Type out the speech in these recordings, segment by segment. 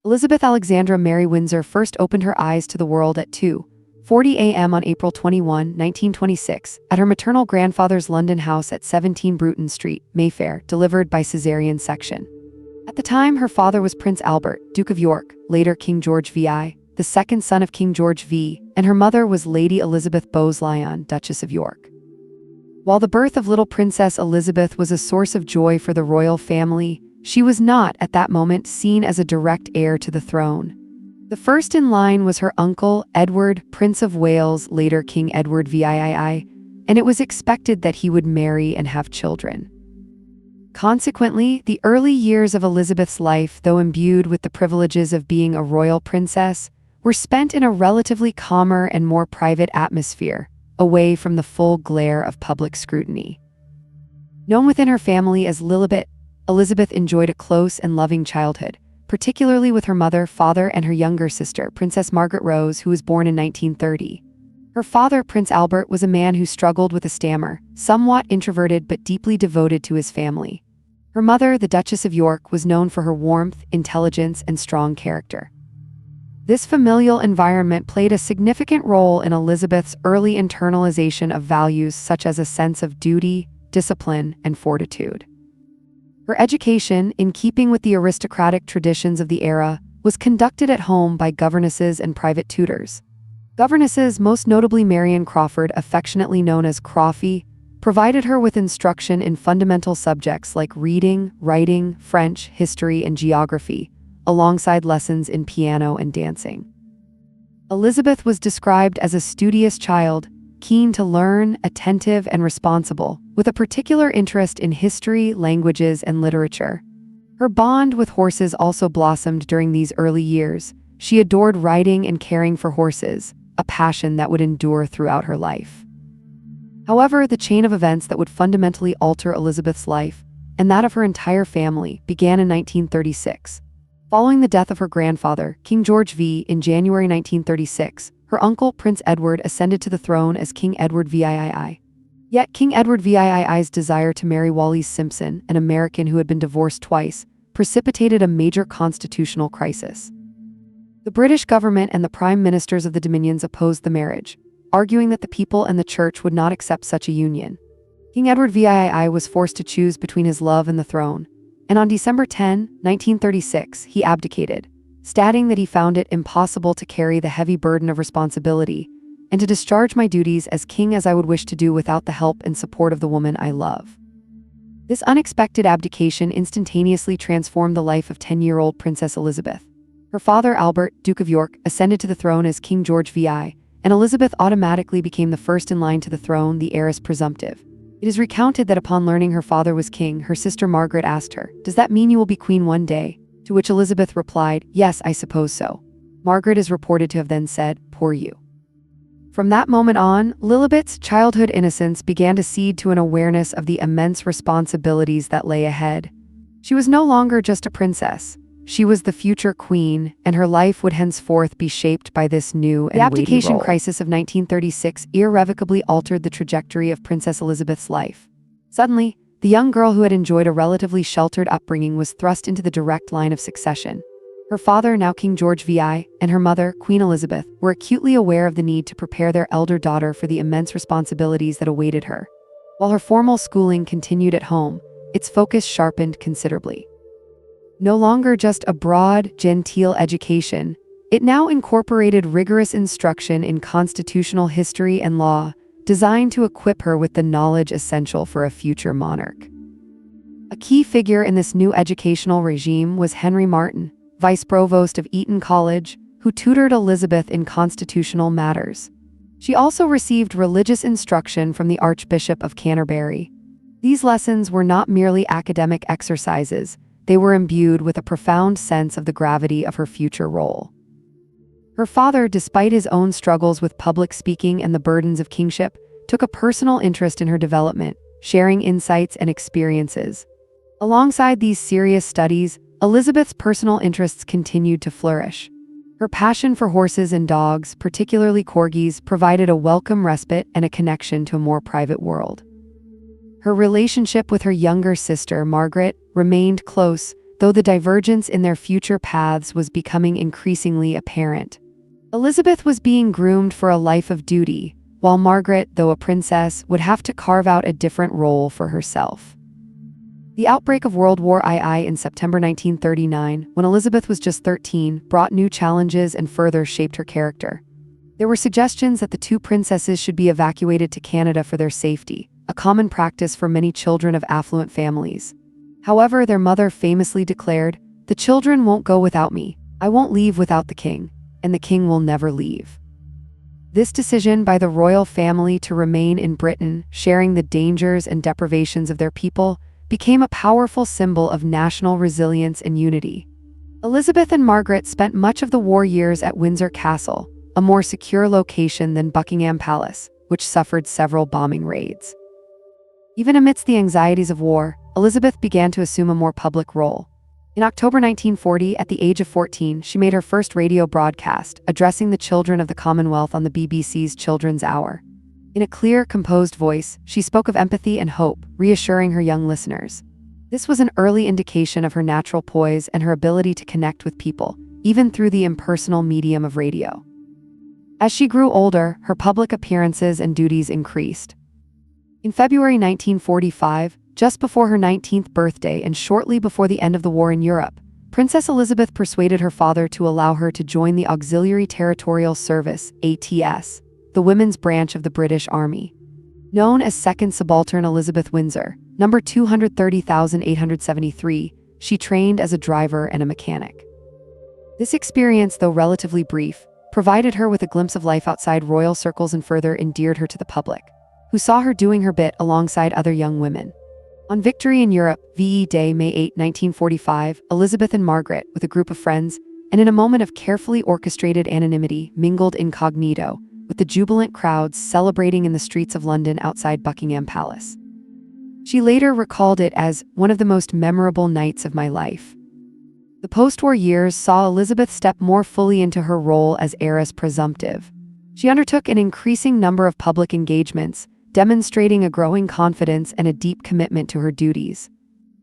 Elizabeth Alexandra Mary Windsor first opened her eyes to the world at 2:40 a.m. on April 21, 1926, at her maternal grandfather's London house at 17 Bruton Street, Mayfair, delivered by caesarean section. At the time, her father was Prince Albert, Duke of York, later King George VI, the second son of King George V, and her mother was Lady Elizabeth Bowes-Lyon, Duchess of York. While the birth of little Princess Elizabeth was a source of joy for the royal family, she was not, at that moment, seen as a direct heir to the throne. The first in line was her uncle, Edward, Prince of Wales, later King Edward VII, and it was expected that he would marry and have children. Consequently, the early years of Elizabeth's life, though imbued with the privileges of being a royal princess, were spent in a relatively calmer and more private atmosphere, away from the full glare of public scrutiny. Known within her family as Lilibet, Elizabeth enjoyed a close and loving childhood, particularly with her mother, father, and her younger sister, Princess Margaret Rose, who was born in 1930. Her father, Prince Albert, was a man who struggled with a stammer, somewhat introverted but deeply devoted to his family. Her mother, the Duchess of York, was known for her warmth, intelligence, and strong character. This familial environment played a significant role in Elizabeth's early internalization of values such as a sense of duty, discipline, and fortitude. Her education, in keeping with the aristocratic traditions of the era, was conducted at home by governesses and private tutors. Governesses, most notably Marion Crawford, affectionately known as Crawfie, provided her with instruction in fundamental subjects like reading, writing, French, history, and geography, alongside lessons in piano and dancing. Elizabeth was described as a studious child, keen to learn, attentive, and responsible, with a particular interest in history, languages, and literature. Her bond with horses also blossomed during these early years. She adored riding and caring for horses, a passion that would endure throughout her life. However, the chain of events that would fundamentally alter Elizabeth's life, and that of her entire family, began in 1936. Following the death of her grandfather, King George V, in January 1936, her uncle, Prince Edward, ascended to the throne as King Edward VII. Yet King Edward VII's desire to marry Wallis Simpson, an American who had been divorced twice, precipitated a major constitutional crisis. The British government and the prime ministers of the Dominions opposed the marriage, arguing that the people and the church would not accept such a union. King Edward VII was forced to choose between his love and the throne, and on December 10, 1936, he abdicated, stating that he found it impossible to carry the heavy burden of responsibility and to discharge my duties as king as I would wish to do without the help and support of the woman I love. This unexpected abdication instantaneously transformed the life of 10-year-old Princess Elizabeth. Her father, Albert, Duke of York, ascended to the throne as King George VI, and Elizabeth automatically became the first in line to the throne, the heiress presumptive. It is recounted that upon learning her father was king, her sister Margaret asked her, "Does that mean you will be queen one day?" To which Elizabeth replied, "Yes, I suppose so." Margaret is reported to have then said, "Poor you." From that moment on, Lilibet's childhood innocence began to seed to an awareness of the immense responsibilities that lay ahead. She was no longer just a princess. She was the future queen, and her life would henceforth be shaped by this new and weighty role. The abdication crisis of 1936 irrevocably altered the trajectory of Princess Elizabeth's life. Suddenly, the young girl who had enjoyed a relatively sheltered upbringing was thrust into the direct line of succession. Her father, now King George VI, and her mother, Queen Elizabeth, were acutely aware of the need to prepare their elder daughter for the immense responsibilities that awaited her. While her formal schooling continued at home, its focus sharpened considerably. No longer just a broad, genteel education, it now incorporated rigorous instruction in constitutional history and law, designed to equip her with the knowledge essential for a future monarch. A key figure in this new educational regime was Henry Martin, Vice Provost of Eton College, who tutored Elizabeth in constitutional matters. She also received religious instruction from the Archbishop of Canterbury. These lessons were not merely academic exercises, they were imbued with a profound sense of the gravity of her future role. Her father, despite his own struggles with public speaking and the burdens of kingship, took a personal interest in her development, sharing insights and experiences. Alongside these serious studies, Elizabeth's personal interests continued to flourish. Her passion for horses and dogs, particularly corgis, provided a welcome respite and a connection to a more private world. Her relationship with her younger sister, Margaret, remained close, though the divergence in their future paths was becoming increasingly apparent. Elizabeth was being groomed for a life of duty, while Margaret, though a princess, would have to carve out a different role for herself. The outbreak of World War II in September 1939, when Elizabeth was just 13, brought new challenges and further shaped her character. There were suggestions that the two princesses should be evacuated to Canada for their safety, a common practice for many children of affluent families. However, their mother famously declared, "The children won't go without me. I won't leave without the king, and the king will never leave." This decision by the royal family to remain in Britain, sharing the dangers and deprivations of their people, became a powerful symbol of national resilience and unity. Elizabeth and Margaret spent much of the war years at Windsor Castle, a more secure location than Buckingham Palace, which suffered several bombing raids. Even amidst the anxieties of war, Elizabeth began to assume a more public role. In October 1940, at the age of 14, she made her first radio broadcast, addressing the children of the Commonwealth on the BBC's Children's Hour. In a clear, composed voice, she spoke of empathy and hope, reassuring her young listeners. This was an early indication of her natural poise and her ability to connect with people, even through the impersonal medium of radio. As she grew older, her public appearances and duties increased. In February 1945, just before her 19th birthday and shortly before the end of the war in Europe, Princess Elizabeth persuaded her father to allow her to join the Auxiliary Territorial Service, ATS, the women's branch of the British Army. Known as Second Subaltern Elizabeth Windsor, number 230,873, she trained as a driver and a mechanic. This experience, though relatively brief, provided her with a glimpse of life outside royal circles and further endeared her to the public, who saw her doing her bit alongside other young women. On Victory in Europe, VE Day, May 8, 1945, Elizabeth and Margaret, with a group of friends, and in a moment of carefully orchestrated anonymity, mingled incognito, with the jubilant crowds celebrating in the streets of London outside Buckingham Palace. She later recalled it as one of the most memorable nights of my life. The post-war years saw Elizabeth step more fully into her role as heiress presumptive. She undertook an increasing number of public engagements, demonstrating a growing confidence and a deep commitment to her duties.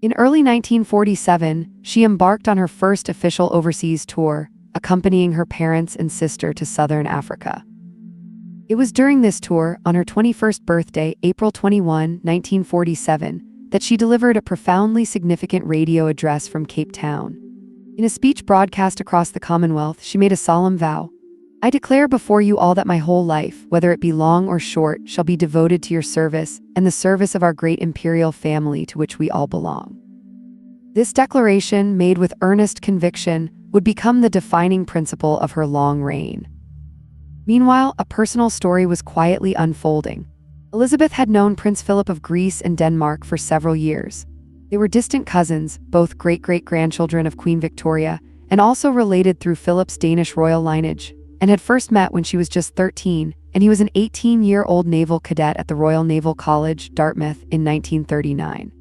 In early 1947, she embarked on her first official overseas tour, accompanying her parents and sister to southern Africa. It was during this tour, on her 21st birthday, April 21, 1947, that she delivered a profoundly significant radio address from Cape Town. In a speech broadcast across the Commonwealth, she made a solemn vow. "I declare before you all that my whole life, whether it be long or short, shall be devoted to your service and the service of our great imperial family to which we all belong." This declaration, made with earnest conviction, would become the defining principle of her long reign. Meanwhile, a personal story was quietly unfolding. Elizabeth had known Prince Philip of Greece and Denmark for several years. They were distant cousins, both great-great-grandchildren of Queen Victoria, and also related through Philip's Danish royal lineage, and had first met when she was just 13, and he was an 18-year-old naval cadet at the Royal Naval College, Dartmouth, in 1939.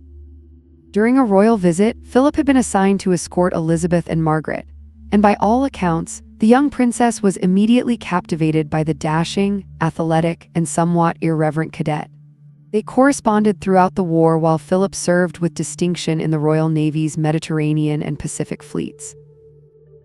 During a royal visit, Philip had been assigned to escort Elizabeth and Margaret, and by all accounts, the young princess was immediately captivated by the dashing, athletic, and somewhat irreverent cadet. They corresponded throughout the war while Philip served with distinction in the Royal Navy's Mediterranean and Pacific fleets.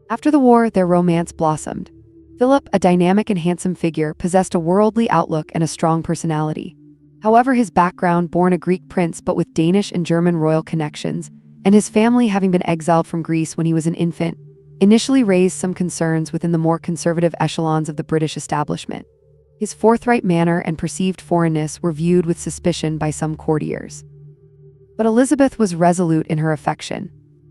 After the war, their romance blossomed. Philip, a dynamic and handsome figure, possessed a worldly outlook and a strong personality. However, his background, born a Greek prince but with Danish and German royal connections, and his family having been exiled from Greece when he was an infant, initially raised some concerns within the more conservative echelons of the British establishment. His forthright manner and perceived foreignness were viewed with suspicion by some courtiers. But Elizabeth was resolute in her affection.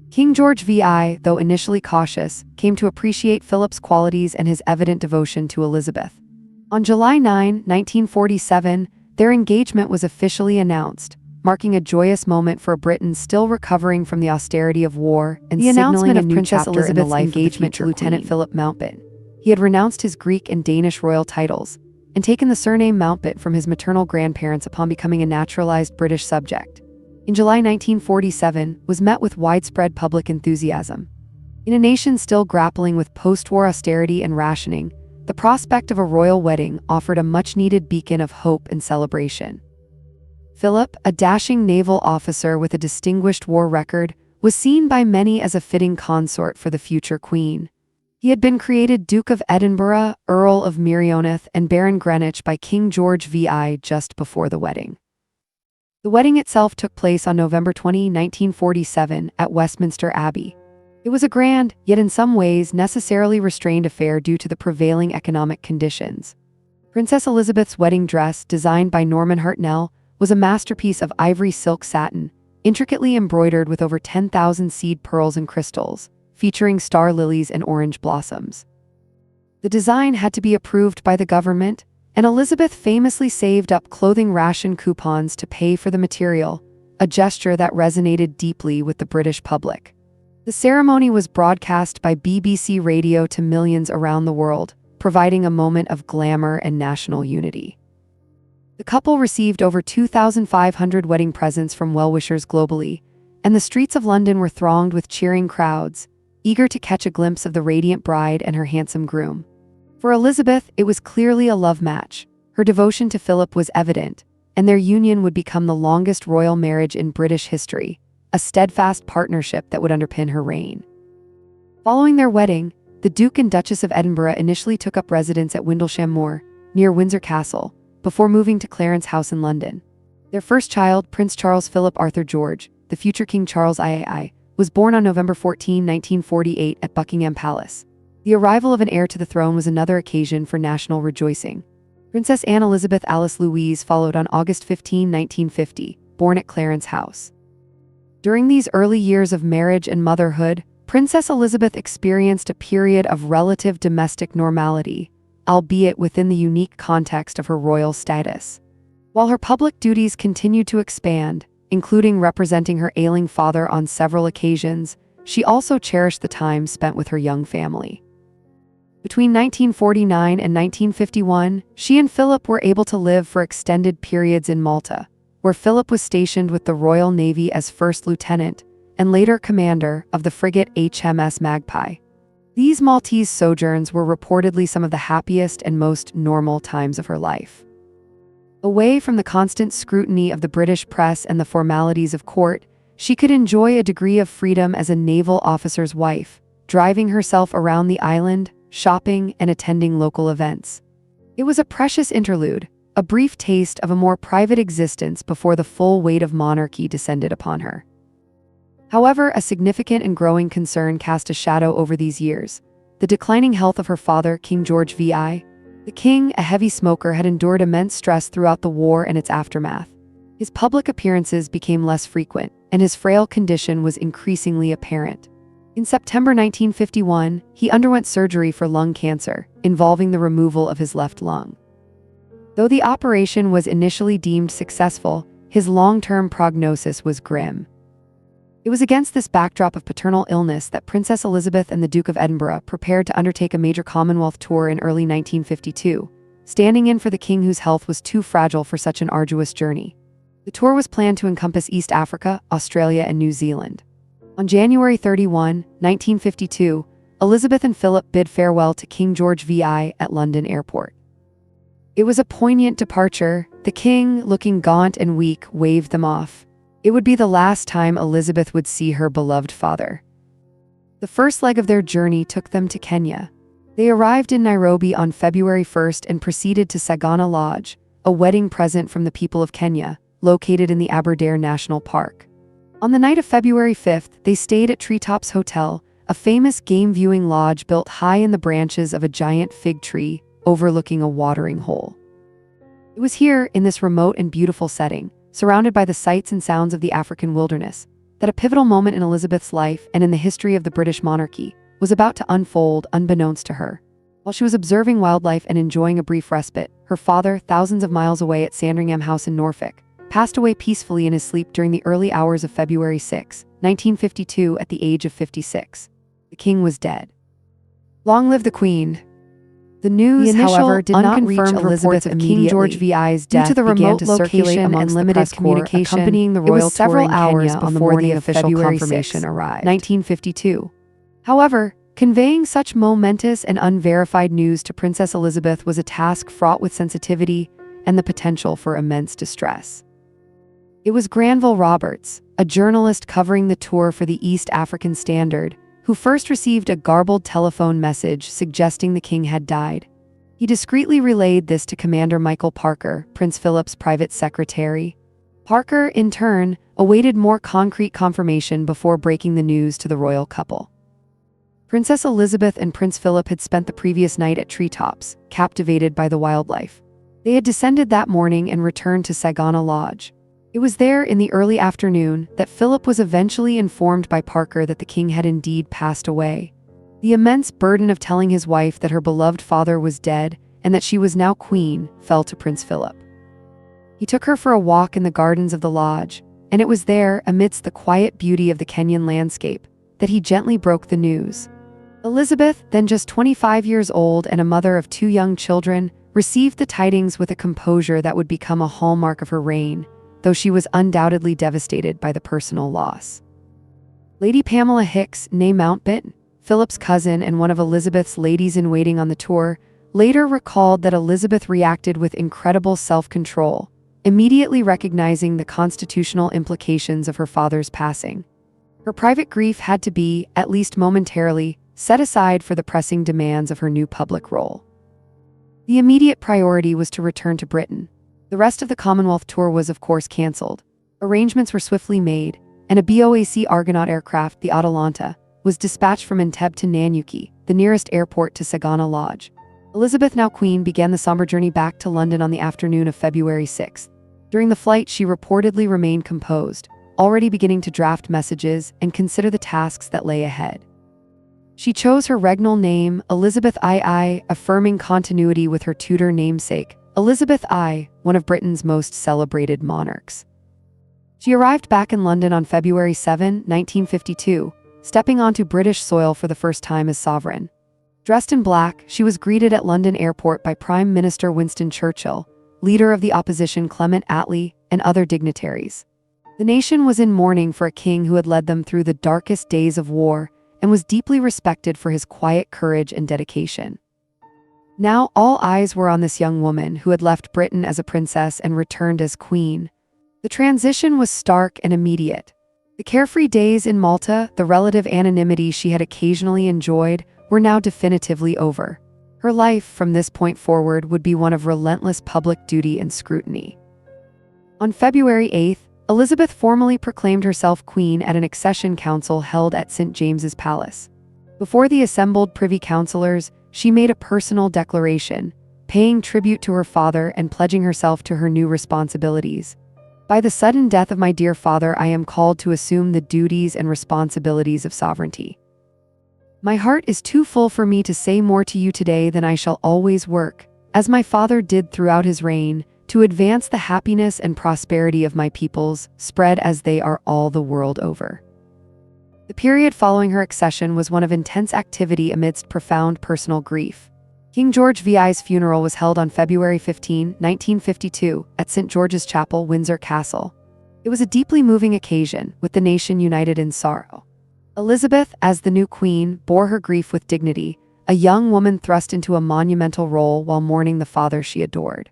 King George VI, though initially cautious, came to appreciate Philip's qualities and his evident devotion to Elizabeth. On July 9, 1947, their engagement was officially announced, marking a joyous moment for a Britain still recovering from the austerity of war and The signaling announcement a of new Princess chapter in the Elizabeth's life of the engagement to future Lieutenant Queen. Philip Mountbatten. He had renounced his Greek and Danish royal titles and taken the surname Mountbatten from his maternal grandparents upon becoming a naturalized British subject. In July 1947, was met with widespread public enthusiasm. In a nation still grappling with post-war austerity and rationing, the prospect of a royal wedding offered a much-needed beacon of hope and celebration. Philip, a dashing naval officer with a distinguished war record, was seen by many as a fitting consort for the future queen. He had been created Duke of Edinburgh, Earl of Merioneth, and Baron Greenwich by King George VI just before the wedding. The wedding itself took place on November 20, 1947, at Westminster Abbey. It was a grand, yet in some ways necessarily restrained affair due to the prevailing economic conditions. Princess Elizabeth's wedding dress, designed by Norman Hartnell, was a masterpiece of ivory silk satin, intricately embroidered with over 10,000 seed pearls and crystals, featuring star lilies and orange blossoms. The design had to be approved by the government, and Elizabeth famously saved up clothing ration coupons to pay for the material, a gesture that resonated deeply with the British public. The ceremony was broadcast by BBC Radio to millions around the world, providing a moment of glamour and national unity. The couple received over 2,500 wedding presents from well-wishers globally, and the streets of London were thronged with cheering crowds, eager to catch a glimpse of the radiant bride and her handsome groom. For Elizabeth, it was clearly a love match. Her devotion to Philip was evident, and their union would become the longest royal marriage in British history, a steadfast partnership that would underpin her reign. Following their wedding, the Duke and Duchess of Edinburgh initially took up residence at Windlesham Moor, near Windsor Castle, before moving to Clarence House in London. Their first child, Prince Charles Philip Arthur George, the future King Charles III, was born on November 14, 1948 at Buckingham Palace. The arrival of an heir to the throne was another occasion for national rejoicing. Princess Anne Elizabeth Alice Louise followed on August 15, 1950, born at Clarence House. During these early years of marriage and motherhood, Princess Elizabeth experienced a period of relative domestic normality, albeit within the unique context of her royal status. While her public duties continued to expand, including representing her ailing father on several occasions, she also cherished the time spent with her young family. Between 1949 and 1951, she and Philip were able to live for extended periods in Malta, where Philip was stationed with the Royal Navy as First Lieutenant and later commander of the frigate HMS Magpie. These Maltese sojourns were reportedly some of the happiest and most normal times of her life. Away from the constant scrutiny of the British press and the formalities of court, she could enjoy a degree of freedom as a naval officer's wife, driving herself around the island, shopping, and attending local events. It was a precious interlude, a brief taste of a more private existence before the full weight of monarchy descended upon her. However, a significant and growing concern cast a shadow over these years: the declining health of her father, King George VI. The king, a heavy smoker, had endured immense stress throughout the war and its aftermath. His public appearances became less frequent, and his frail condition was increasingly apparent. In September 1951, he underwent surgery for lung cancer, involving the removal of his left lung. Though the operation was initially deemed successful, his long-term prognosis was grim. It was against this backdrop of paternal illness that Princess Elizabeth and the Duke of Edinburgh prepared to undertake a major Commonwealth tour in early 1952, standing in for the king whose health was too fragile for such an arduous journey. The tour was planned to encompass East Africa, Australia, and New Zealand. On January 31, 1952, Elizabeth and Philip bid farewell to King George VI at London Airport. It was a poignant departure. The king, looking gaunt and weak, waved them off. It would be the last time Elizabeth would see her beloved father. The first leg of their journey took them to Kenya. They arrived in Nairobi on February 1st and proceeded to Sagana Lodge, a wedding present from the people of Kenya, located in the Aberdare National Park. On the night of February 5th, they stayed at Treetops Hotel, a famous game-viewing lodge built high in the branches of a giant fig tree overlooking a watering hole. It was here, in this remote and beautiful setting, surrounded by the sights and sounds of the African wilderness, that a pivotal moment in Elizabeth's life and in the history of the British monarchy was about to unfold unbeknownst to her. While she was observing wildlife and enjoying a brief respite, her father, thousands of miles away at Sandringham House in Norfolk, passed away peacefully in his sleep during the early hours of February 6, 1952, at the age of 56. The king was dead. Long live the Queen! The news, however, did not reach Elizabeth of King George VI's death due to the remote location and limited communication accompanying the royal several hours before the official confirmation arrived. 1952. However, conveying such momentous and unverified news to Princess Elizabeth was a task fraught with sensitivity and the potential for immense distress. It was Granville Roberts, a journalist covering the tour for the East African Standard, who first received a garbled telephone message suggesting the king had died. He discreetly relayed this to Commander Michael Parker, Prince Philip's private secretary. Parker, in turn, awaited more concrete confirmation before breaking the news to the royal couple. Princess Elizabeth and Prince Philip had spent the previous night at treetops, captivated by the wildlife. They had descended that morning and returned to Sagana Lodge. It was there in the early afternoon that Philip was eventually informed by Parker that the king had indeed passed away. The immense burden of telling his wife that her beloved father was dead and that she was now queen fell to Prince Philip. He took her for a walk in the gardens of the lodge, and it was there, amidst the quiet beauty of the Kenyan landscape, that he gently broke the news. Elizabeth, then just 25 years old and a mother of 2 young children, received the tidings with a composure that would become a hallmark of her reign, though she was undoubtedly devastated by the personal loss. Lady Pamela Hicks, née Mountbatten, Philip's cousin and one of Elizabeth's ladies-in-waiting on the tour, later recalled that Elizabeth reacted with incredible self-control, immediately recognizing the constitutional implications of her father's passing. Her private grief had to be, at least momentarily, set aside for the pressing demands of her new public role. The immediate priority was to return to Britain. The rest of the Commonwealth tour was, of course, cancelled. Arrangements were swiftly made, and a BOAC Argonaut aircraft, the Atalanta, was dispatched from Entebbe to Nanyuki, the nearest airport to Sagana Lodge. Elizabeth, now queen, began the somber journey back to London on the afternoon of February 6th. During the flight, she reportedly remained composed, already beginning to draft messages and consider the tasks that lay ahead. She chose her regnal name, Elizabeth II, affirming continuity with her Tudor namesake, Elizabeth I, one of Britain's most celebrated monarchs. She arrived back in London on February 7, 1952, stepping onto British soil for the first time as sovereign. Dressed in black, she was greeted at London Airport by Prime Minister Winston Churchill, leader of the opposition Clement Attlee, and other dignitaries. The nation was in mourning for a king who had led them through the darkest days of war and was deeply respected for his quiet courage and dedication. Now all eyes were on this young woman who had left Britain as a princess and returned as queen. The transition was stark and immediate. The carefree days in Malta, the relative anonymity she had occasionally enjoyed, were now definitively over. Her life, from this point forward, would be one of relentless public duty and scrutiny. On February 8th, Elizabeth formally proclaimed herself queen at an accession council held at St. James's Palace. Before the assembled privy councillors, she made a personal declaration, paying tribute to her father and pledging herself to her new responsibilities. By the sudden death of my dear father, I am called to assume the duties and responsibilities of sovereignty. My heart is too full for me to say more to you today than I shall always work, as my father did throughout his reign, to advance the happiness and prosperity of my peoples, spread as they are all the world over. The period following her accession was one of intense activity amidst profound personal grief. King George VI's funeral was held on February 15, 1952, at St. George's Chapel, Windsor Castle. It was a deeply moving occasion, with the nation united in sorrow. Elizabeth, as the new queen, bore her grief with dignity, a young woman thrust into a monumental role while mourning the father she adored.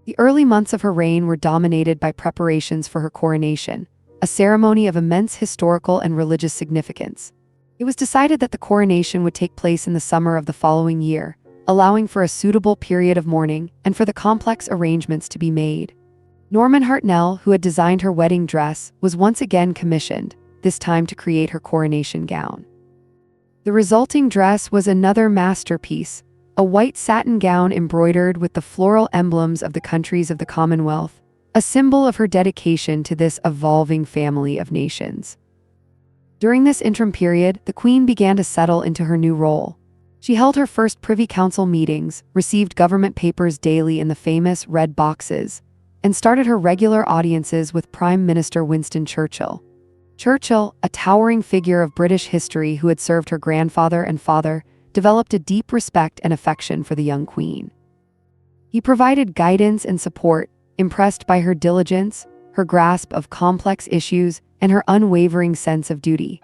The early months of her reign were dominated by preparations for her coronation, a ceremony of immense historical and religious significance. It was decided that the coronation would take place in the summer of the following year, allowing for a suitable period of mourning and for the complex arrangements to be made. Norman Hartnell, who had designed her wedding dress, was once again commissioned, this time to create her coronation gown. The resulting dress was another masterpiece, a white satin gown embroidered with the floral emblems of the countries of the Commonwealth, a symbol of her dedication to this evolving family of nations. During this interim period, the Queen began to settle into her new role. She held her first Privy Council meetings, received government papers daily in the famous red boxes, and started her regular audiences with Prime Minister Winston Churchill. Churchill, a towering figure of British history who had served her grandfather and father, developed a deep respect and affection for the young Queen. He provided guidance and support, impressed by her diligence, her grasp of complex issues, and her unwavering sense of duty.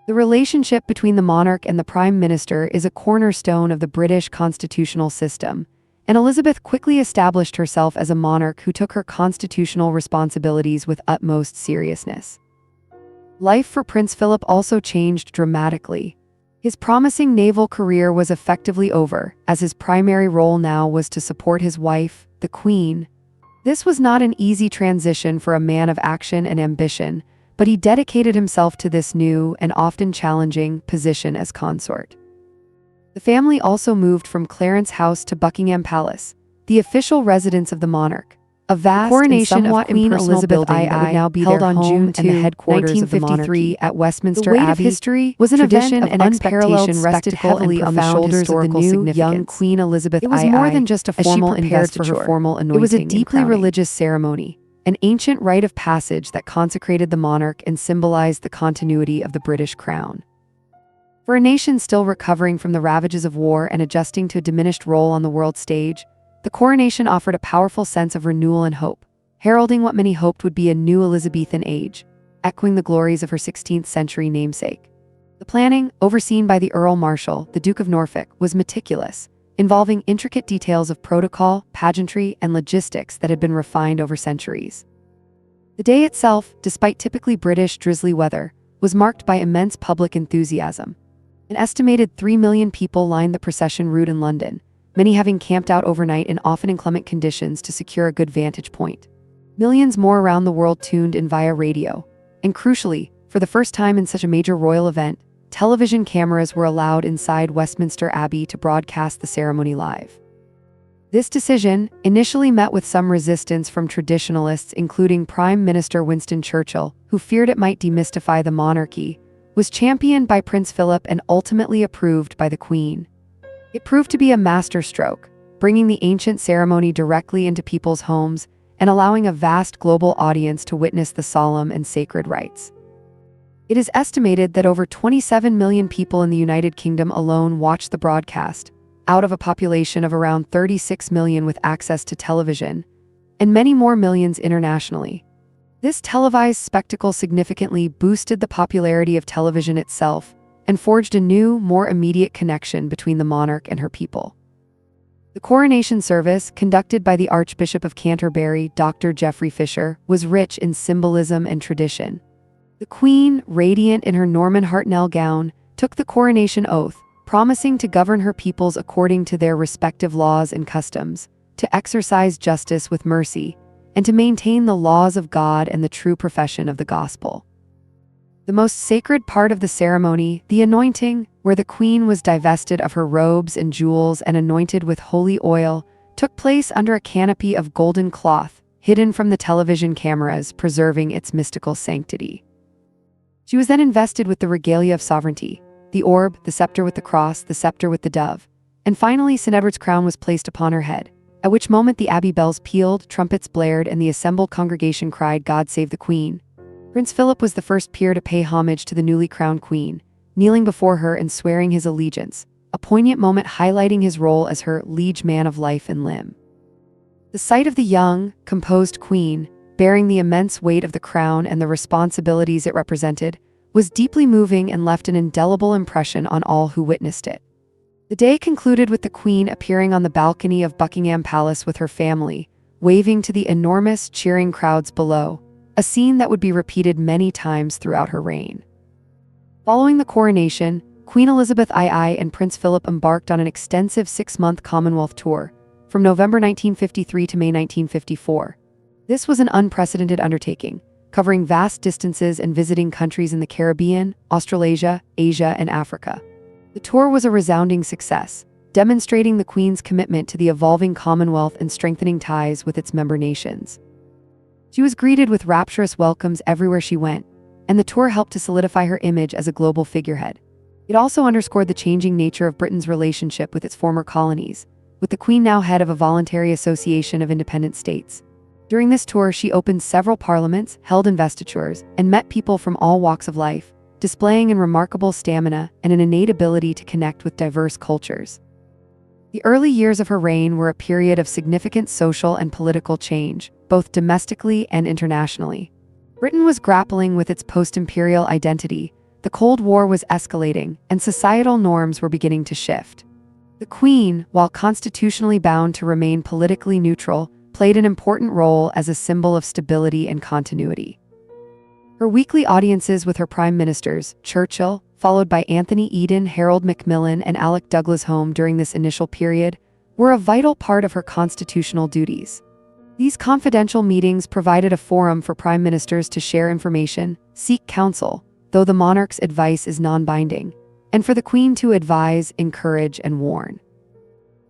The relationship between the monarch and the Prime Minister is a cornerstone of the British constitutional system, and Elizabeth quickly established herself as a monarch who took her constitutional responsibilities with utmost seriousness. Life for Prince Philip also changed dramatically. His promising naval career was effectively over, as his primary role now was to support his wife, the Queen. This was not an easy transition for a man of action and ambition, but he dedicated himself to this new and often challenging position as consort. The family also moved from Clarence House to Buckingham Palace, the official residence of the monarch. A vast coronation and of Queen Elizabeth building that would now be held their on home June 2, and the headquarters of the 1953 monarchy. at Westminster The weight of Abbey. history Was an tradition event of and unparalleled expectation rested spectacle heavily and on the profound shoulders of the historical new, significance. young Queen Elizabeth It was II, more than just a as she formal prepared for her investiture. formal It was a anointing and deeply crowning. religious ceremony, an ancient rite of passage that consecrated the monarch and symbolized the continuity of the British crown. For a nation still recovering from the ravages of war and adjusting to a diminished role on the world stage, the coronation offered a powerful sense of renewal and hope, heralding what many hoped would be a new Elizabethan age, echoing the glories of her 16th-century namesake. The planning, overseen by the Earl Marshal, the Duke of Norfolk, was meticulous, involving intricate details of protocol, pageantry, and logistics that had been refined over centuries. The day itself, despite typically British drizzly weather, was marked by immense public enthusiasm. An estimated 3 million people lined the procession route in London, many having camped out overnight in often inclement conditions to secure a good vantage point. Millions more around the world tuned in via radio, and crucially, for the first time in such a major royal event, television cameras were allowed inside Westminster Abbey to broadcast the ceremony live. This decision, initially met with some resistance from traditionalists including Prime Minister Winston Churchill, who feared it might demystify the monarchy, was championed by Prince Philip and ultimately approved by the Queen. It proved to be a masterstroke, bringing the ancient ceremony directly into people's homes and allowing a vast global audience to witness the solemn and sacred rites. It is estimated that over 27 million people in the United Kingdom alone watched the broadcast, out of a population of around 36 million with access to television, and many more millions internationally. This televised spectacle significantly boosted the popularity of television itself and forged a new, more immediate connection between the monarch and her people. The coronation service, conducted by the Archbishop of Canterbury, Dr. Geoffrey Fisher, was rich in symbolism and tradition. The Queen, radiant in her Norman Hartnell gown, took the coronation oath, promising to govern her peoples according to their respective laws and customs, to exercise justice with mercy, and to maintain the laws of God and the true profession of the gospel. The most sacred part of the ceremony, the anointing, where the Queen was divested of her robes and jewels and anointed with holy oil, took place under a canopy of golden cloth, hidden from the television cameras, preserving its mystical sanctity. She was then invested with the regalia of sovereignty, the orb, the scepter with the cross, the scepter with the dove, and finally St. Edward's crown was placed upon her head, at which moment the abbey bells pealed, trumpets blared, and the assembled congregation cried, "God save the Queen." Prince Philip was the first peer to pay homage to the newly crowned Queen, kneeling before her and swearing his allegiance, a poignant moment highlighting his role as her liege man of life and limb. The sight of the young, composed Queen, bearing the immense weight of the crown and the responsibilities it represented, was deeply moving and left an indelible impression on all who witnessed it. The day concluded with the Queen appearing on the balcony of Buckingham Palace with her family, waving to the enormous, cheering crowds below, a scene that would be repeated many times throughout her reign. Following the coronation, Queen Elizabeth II and Prince Philip embarked on an extensive 6-month Commonwealth tour, from November 1953 to May 1954. This was an unprecedented undertaking, covering vast distances and visiting countries in the Caribbean, Australasia, Asia, and Africa. The tour was a resounding success, demonstrating the Queen's commitment to the evolving Commonwealth and strengthening ties with its member nations. She was greeted with rapturous welcomes everywhere she went, and the tour helped to solidify her image as a global figurehead. It also underscored the changing nature of Britain's relationship with its former colonies, with the Queen now head of a voluntary association of independent states. During this tour, she opened several parliaments, held investitures, and met people from all walks of life, displaying a remarkable stamina and an innate ability to connect with diverse cultures. The early years of her reign were a period of significant social and political change, both domestically and internationally. Britain was grappling with its post-imperial identity, the Cold War was escalating, and societal norms were beginning to shift. The Queen, while constitutionally bound to remain politically neutral, played an important role as a symbol of stability and continuity. Her weekly audiences with her prime ministers, Churchill, followed by Anthony Eden, Harold Macmillan, and Alec Douglas Home during this initial period, were a vital part of her constitutional duties. These confidential meetings provided a forum for prime ministers to share information, seek counsel, though the monarch's advice is non-binding, and for the Queen to advise, encourage, and warn.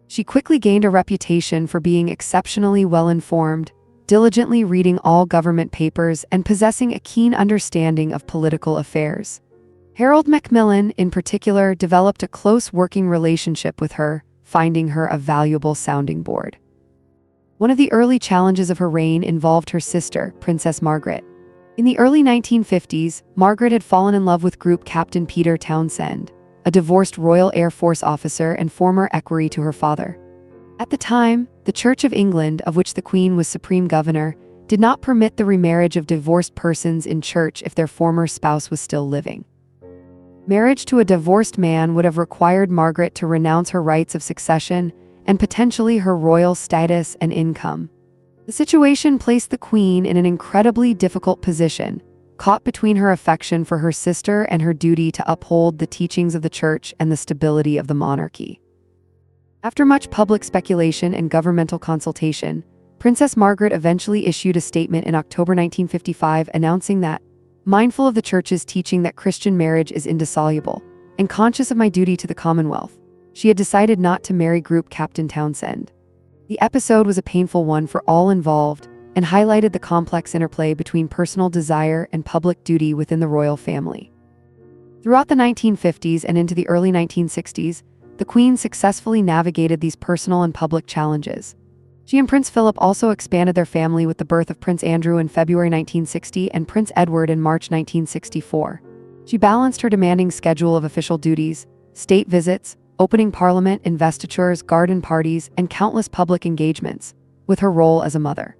She quickly gained a reputation for being exceptionally well-informed, diligently reading all government papers, and possessing a keen understanding of political affairs. Harold Macmillan, in particular, developed a close working relationship with her, finding her a valuable sounding board. One of the early challenges of her reign involved her sister, Princess Margaret. In the early 1950s, Margaret had fallen in love with Group Captain Peter Townsend, a divorced Royal Air Force officer and former equerry to her father. At the time, the Church of England, of which the Queen was supreme governor, did not permit the remarriage of divorced persons in church if their former spouse was still living. Marriage to a divorced man would have required Margaret to renounce her rights of succession and potentially her royal status and income. The situation placed the Queen in an incredibly difficult position, caught between her affection for her sister and her duty to uphold the teachings of the Church and the stability of the monarchy. After much public speculation and governmental consultation, Princess Margaret eventually issued a statement in October 1955 announcing that, mindful of the Church's teaching that Christian marriage is indissoluble, and conscious of my duty to the Commonwealth, she had decided not to marry Group Captain Townsend. The episode was a painful one for all involved and highlighted the complex interplay between personal desire and public duty within the royal family. Throughout the 1950s and into the early 1960s, the Queen successfully navigated these personal and public challenges. She and Prince Philip also expanded their family with the birth of Prince Andrew in February 1960 and Prince Edward in March 1964. She balanced her demanding schedule of official duties, state visits, opening parliament, investitures, garden parties, and countless public engagements, with her role as a mother.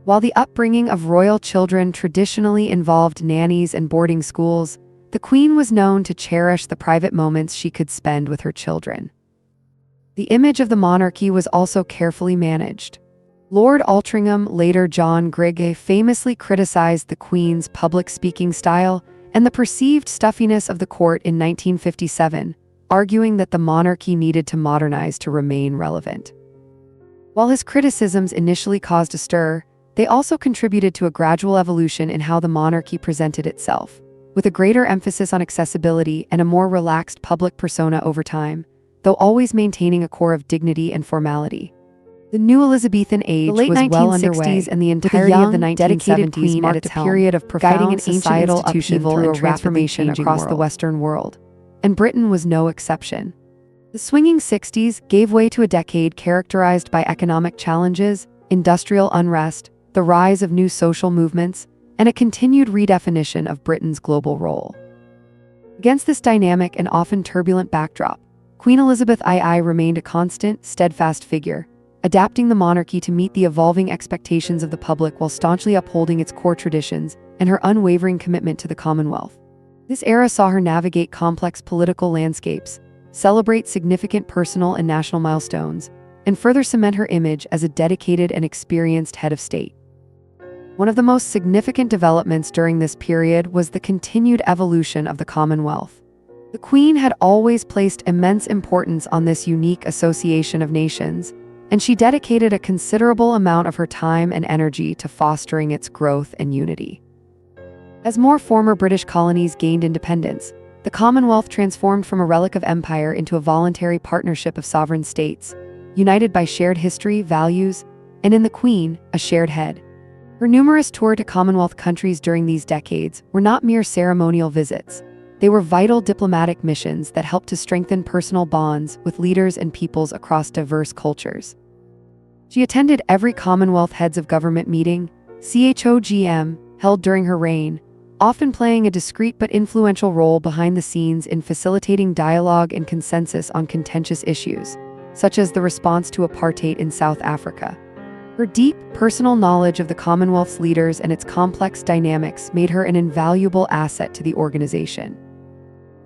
While the upbringing of royal children traditionally involved nannies and boarding schools, the Queen was known to cherish the private moments she could spend with her children. The image of the monarchy was also carefully managed. Lord Altrincham, later John Grigg, famously criticized the Queen's public speaking style and the perceived stuffiness of the court in 1957, arguing that the monarchy needed to modernize to remain relevant. While his criticisms initially caused a stir, they also contributed to a gradual evolution in how the monarchy presented itself, with a greater emphasis on accessibility and a more relaxed public persona over time, though always maintaining a core of dignity and formality. The new Elizabethan age was well underway, and the entirety of the 1970s marked a period of profound societal upheaval and transformation across the Western world, and Britain was no exception. The swinging 60s gave way to a decade characterized by economic challenges, industrial unrest, the rise of new social movements, and a continued redefinition of Britain's global role. Against this dynamic and often turbulent backdrop, Queen Elizabeth II remained a constant, steadfast figure, adapting the monarchy to meet the evolving expectations of the public while staunchly upholding its core traditions and her unwavering commitment to the Commonwealth. This era saw her navigate complex political landscapes, celebrate significant personal and national milestones, and further cement her image as a dedicated and experienced head of state. One of the most significant developments during this period was the continued evolution of the Commonwealth. The Queen had always placed immense importance on this unique association of nations, and she dedicated a considerable amount of her time and energy to fostering its growth and unity. As more former British colonies gained independence, the Commonwealth transformed from a relic of empire into a voluntary partnership of sovereign states, united by shared history, values, and in the Queen, a shared head. Her numerous tours to Commonwealth countries during these decades were not mere ceremonial visits. They were vital diplomatic missions that helped to strengthen personal bonds with leaders and peoples across diverse cultures. She attended every Commonwealth Heads of Government meeting, CHOGM, held during her reign, often playing a discreet but influential role behind the scenes in facilitating dialogue and consensus on contentious issues, such as the response to apartheid in South Africa. Her deep, personal knowledge of the Commonwealth's leaders and its complex dynamics made her an invaluable asset to the organization.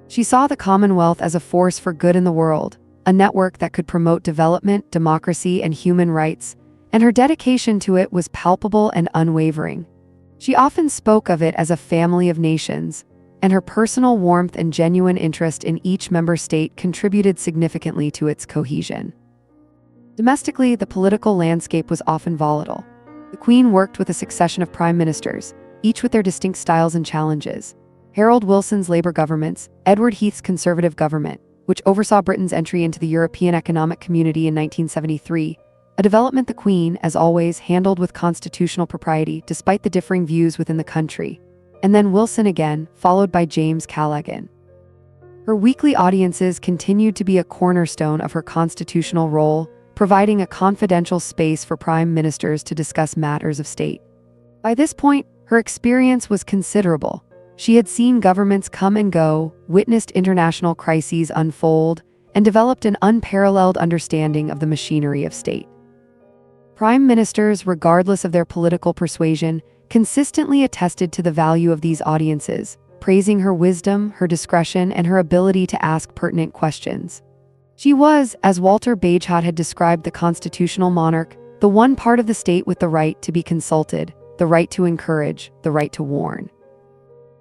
She saw the Commonwealth as a force for good in the world, a network that could promote development, democracy, and human rights, and her dedication to it was palpable and unwavering. She often spoke of it as a family of nations, and her personal warmth and genuine interest in each member state contributed significantly to its cohesion. Domestically, the political landscape was often volatile. The Queen worked with a succession of prime ministers, each with their distinct styles and challenges. Harold Wilson's Labour governments, Edward Heath's Conservative government, which oversaw Britain's entry into the European Economic Community in 1973, a development the Queen, as always, handled with constitutional propriety despite the differing views within the country. And then Wilson again, followed by James Callaghan. Her weekly audiences continued to be a cornerstone of her constitutional role, providing a confidential space for prime ministers to discuss matters of state. By this point, her experience was considerable. She had seen governments come and go, witnessed international crises unfold, and developed an unparalleled understanding of the machinery of state. Prime ministers, regardless of their political persuasion, consistently attested to the value of these audiences, praising her wisdom, her discretion, and her ability to ask pertinent questions. She was, as Walter Bagehot had described the constitutional monarch, the one part of the state with the right to be consulted, the right to encourage, the right to warn.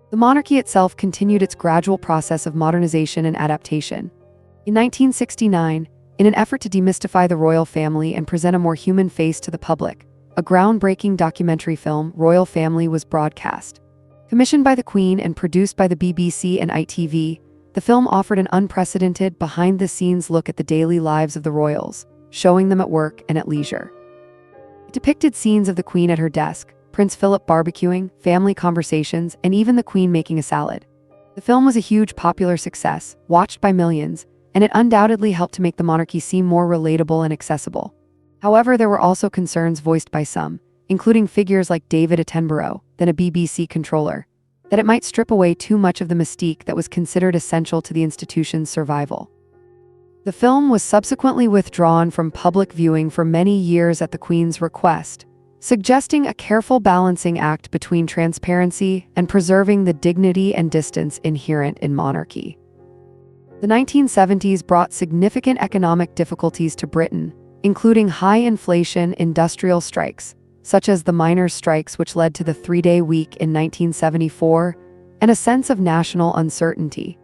The monarchy itself continued its gradual process of modernization and adaptation. In 1969, in an effort to demystify the royal family and present a more human face to the public, a groundbreaking documentary film, Royal Family, was broadcast. Commissioned by the Queen and produced by the BBC and ITV, the film offered an unprecedented, behind-the-scenes look at the daily lives of the royals, showing them at work and at leisure. It depicted scenes of the Queen at her desk, Prince Philip barbecuing, family conversations, and even the Queen making a salad. The film was a huge popular success, watched by millions, and it undoubtedly helped to make the monarchy seem more relatable and accessible. However, there were also concerns voiced by some, including figures like David Attenborough, then a BBC controller, that it might strip away too much of the mystique that was considered essential to the institution's survival. The film was subsequently withdrawn from public viewing for many years at the Queen's request, suggesting a careful balancing act between transparency and preserving the dignity and distance inherent in monarchy. The 1970s brought significant economic difficulties to Britain, including high inflation, industrial strikes, such as the miners' strikes which led to the three-day week in 1974, and a sense of national uncertainty.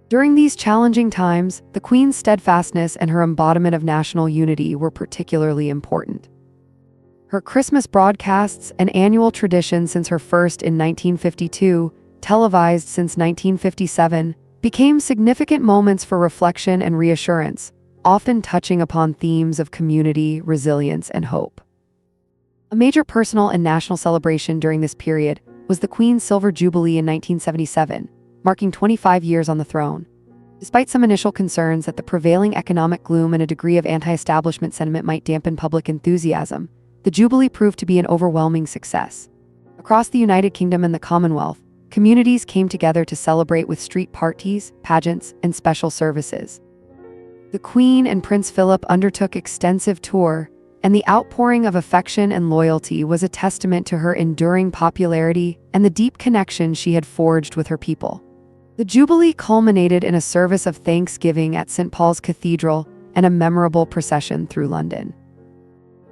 During these challenging times, the Queen's steadfastness and her embodiment of national unity were particularly important. Her Christmas broadcasts, an annual tradition since her first in 1952, televised since 1957, became significant moments for reflection and reassurance, often touching upon themes of community, resilience, and hope. A major personal and national celebration during this period was the Queen's Silver Jubilee in 1977, marking 25 years on the throne. Despite some initial concerns that the prevailing economic gloom and a degree of anti-establishment sentiment might dampen public enthusiasm, the Jubilee proved to be an overwhelming success. Across the United Kingdom and the Commonwealth, communities came together to celebrate with street parties, pageants, and special services. The Queen and Prince Philip undertook extensive tour, and the outpouring of affection and loyalty was a testament to her enduring popularity and the deep connection she had forged with her people. The Jubilee culminated in a service of thanksgiving at St. Paul's Cathedral and a memorable procession through London.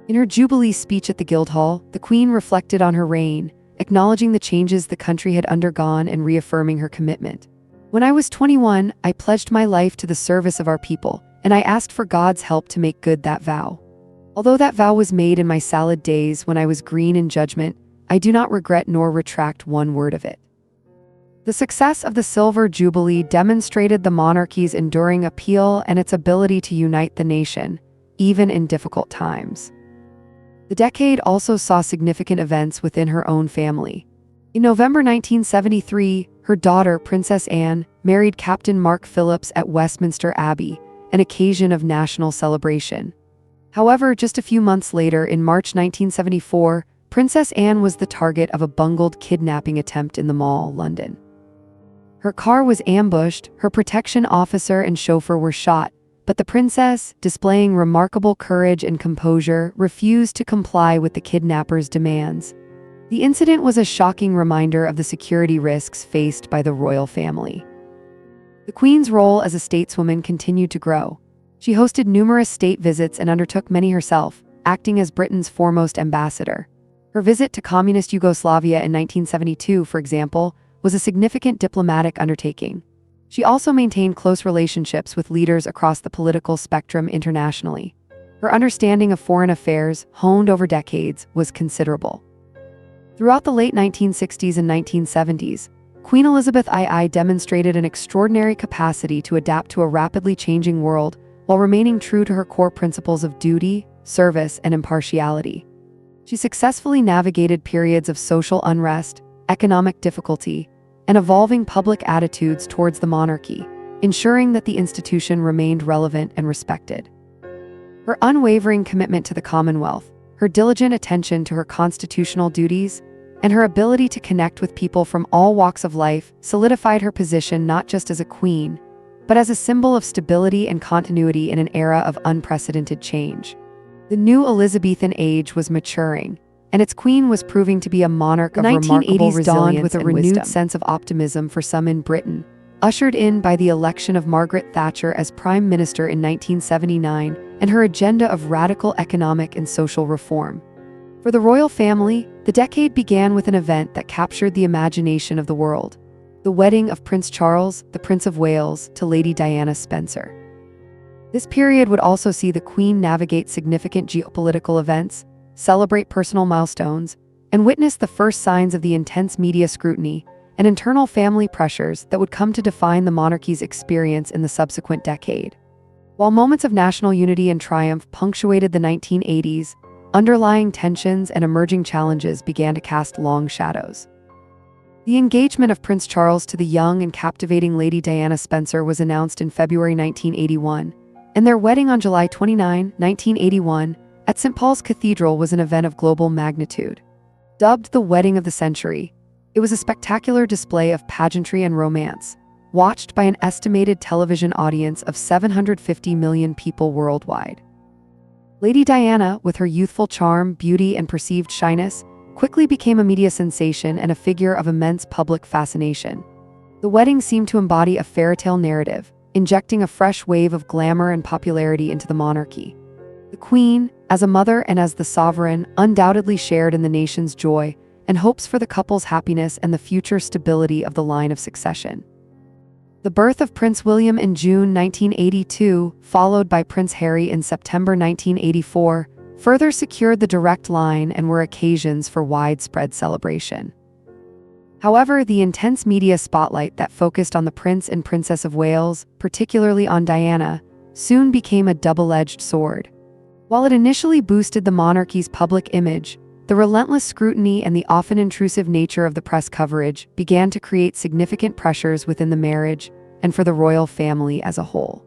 In her Jubilee speech at the Guildhall, the Queen reflected on her reign, acknowledging the changes the country had undergone and reaffirming her commitment. "When I was 21, I pledged my life to the service of our people, and I asked for God's help to make good that vow. Although that vow was made in my salad days when I was green in judgment, I do not regret nor retract one word of it." The success of the Silver Jubilee demonstrated the monarchy's enduring appeal and its ability to unite the nation, even in difficult times. The decade also saw significant events within her own family. In November 1973, her daughter, Princess Anne, married Captain Mark Phillips at Westminster Abbey, an occasion of national celebration. However, just a few months later, in March 1974, Princess Anne was the target of a bungled kidnapping attempt in the Mall, London. Her car was ambushed, her protection officer and chauffeur were shot, but the princess, displaying remarkable courage and composure, refused to comply with the kidnappers' demands. The incident was a shocking reminder of the security risks faced by the royal family. The Queen's role as a stateswoman continued to grow. She hosted numerous state visits and undertook many herself, acting as Britain's foremost ambassador. Her visit to communist Yugoslavia in 1972, for example, was a significant diplomatic undertaking. She also maintained close relationships with leaders across the political spectrum internationally. Her understanding of foreign affairs, honed over decades, was considerable. Throughout the late 1960s and 1970s, Queen Elizabeth II demonstrated an extraordinary capacity to adapt to a rapidly changing world while remaining true to her core principles of duty, service, and impartiality. She successfully navigated periods of social unrest, economic difficulty, and evolving public attitudes towards the monarchy, ensuring that the institution remained relevant and respected. Her unwavering commitment to the Commonwealth, her diligent attention to her constitutional duties, and her ability to connect with people from all walks of life solidified her position not just as a queen, but as a symbol of stability and continuity in an era of unprecedented change. The new Elizabethan age was maturing, and its queen was proving to be a monarch of remarkable resilience dawned with a renewed sense of optimism for some in Britain, ushered in by the election of Margaret Thatcher as Prime Minister in 1979 and her agenda of radical economic and social reform. For the royal family, the decade began with an event that captured the imagination of the world: the wedding of Prince Charles, the Prince of Wales, to Lady Diana Spencer. This period would also see the Queen navigate significant geopolitical events, celebrate personal milestones, and witness the first signs of the intense media scrutiny and internal family pressures that would come to define the monarchy's experience in the subsequent decade. While moments of national unity and triumph punctuated the 1980s, underlying tensions and emerging challenges began to cast long shadows. The engagement of Prince Charles to the young and captivating Lady Diana Spencer was announced in February 1981, and their wedding on July 29, 1981, at St. Paul's Cathedral was an event of global magnitude. Dubbed the Wedding of the Century, it was a spectacular display of pageantry and romance, watched by an estimated television audience of 750 million people worldwide. Lady Diana, with her youthful charm, beauty, and perceived shyness, quickly became a media sensation and a figure of immense public fascination. The wedding seemed to embody a fairy-tale narrative, injecting a fresh wave of glamour and popularity into the monarchy. The Queen, as a mother and as the sovereign, undoubtedly shared in the nation's joy and hopes for the couple's happiness and the future stability of the line of succession. The birth of Prince William in June 1982, followed by Prince Harry in September 1984, further secured the direct line and were occasions for widespread celebration. However, the intense media spotlight that focused on the Prince and Princess of Wales, particularly on Diana, soon became a double-edged sword. While it initially boosted the monarchy's public image, the relentless scrutiny and the often intrusive nature of the press coverage began to create significant pressures within the marriage and for the royal family as a whole.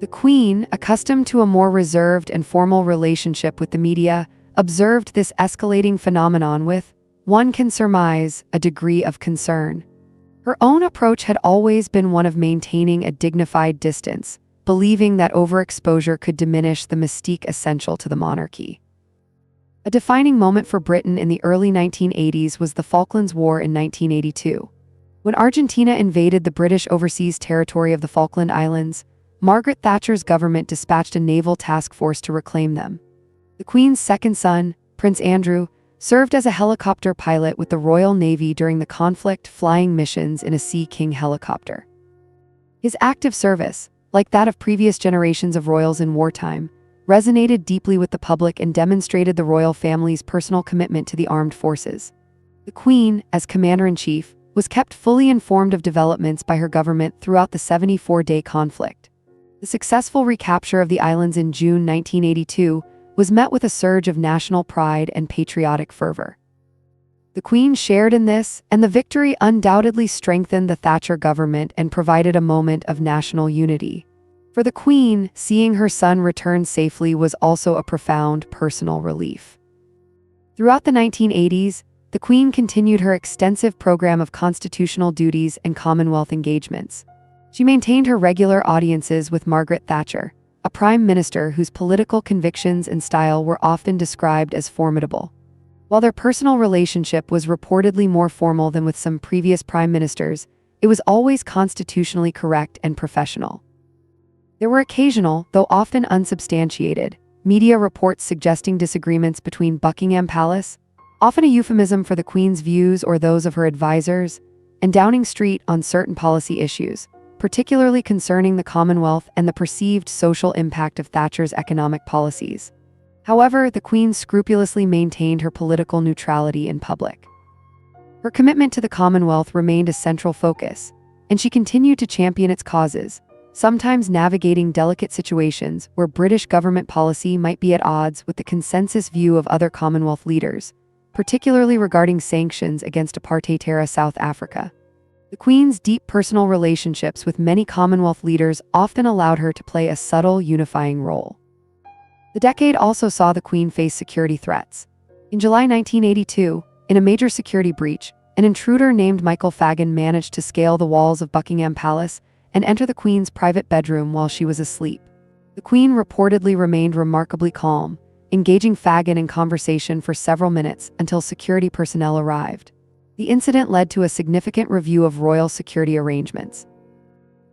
The Queen, accustomed to a more reserved and formal relationship with the media, observed this escalating phenomenon with, one can surmise, a degree of concern. Her own approach had always been one of maintaining a dignified distance, believing that overexposure could diminish the mystique essential to the monarchy. A defining moment for Britain in the early 1980s was the Falklands War in 1982. When Argentina invaded the British overseas territory of the Falkland Islands, Margaret Thatcher's government dispatched a naval task force to reclaim them. The Queen's second son, Prince Andrew, served as a helicopter pilot with the Royal Navy during the conflict, flying missions in a Sea King helicopter. His active service, like that of previous generations of royals in wartime, resonated deeply with the public and demonstrated the royal family's personal commitment to the armed forces. The Queen, as Commander-in-Chief, was kept fully informed of developments by her government throughout the 74-day conflict. The successful recapture of the islands in June 1982 was met with a surge of national pride and patriotic fervor. The Queen shared in this, and the victory undoubtedly strengthened the Thatcher government and provided a moment of national unity. For the Queen, seeing her son return safely was also a profound personal relief. Throughout the 1980s, the Queen continued her extensive program of constitutional duties and Commonwealth engagements. She maintained her regular audiences with Margaret Thatcher, a prime minister whose political convictions and style were often described as formidable. While their personal relationship was reportedly more formal than with some previous prime ministers, it was always constitutionally correct and professional. There were occasional, though often unsubstantiated, media reports suggesting disagreements between Buckingham Palace, often a euphemism for the Queen's views or those of her advisors, and Downing Street on certain policy issues, particularly concerning the Commonwealth and the perceived social impact of Thatcher's economic policies. However, the Queen scrupulously maintained her political neutrality in public. Her commitment to the Commonwealth remained a central focus, and she continued to champion its causes, sometimes navigating delicate situations where British government policy might be at odds with the consensus view of other Commonwealth leaders, particularly regarding sanctions against apartheid-era South Africa. The Queen's deep personal relationships with many Commonwealth leaders often allowed her to play a subtle, unifying role. The decade also saw the Queen face security threats. In July 1982, in a major security breach, an intruder named Michael Fagan managed to scale the walls of Buckingham Palace and enter the Queen's private bedroom while she was asleep. The Queen reportedly remained remarkably calm, engaging Fagan in conversation for several minutes until security personnel arrived. The incident led to a significant review of royal security arrangements.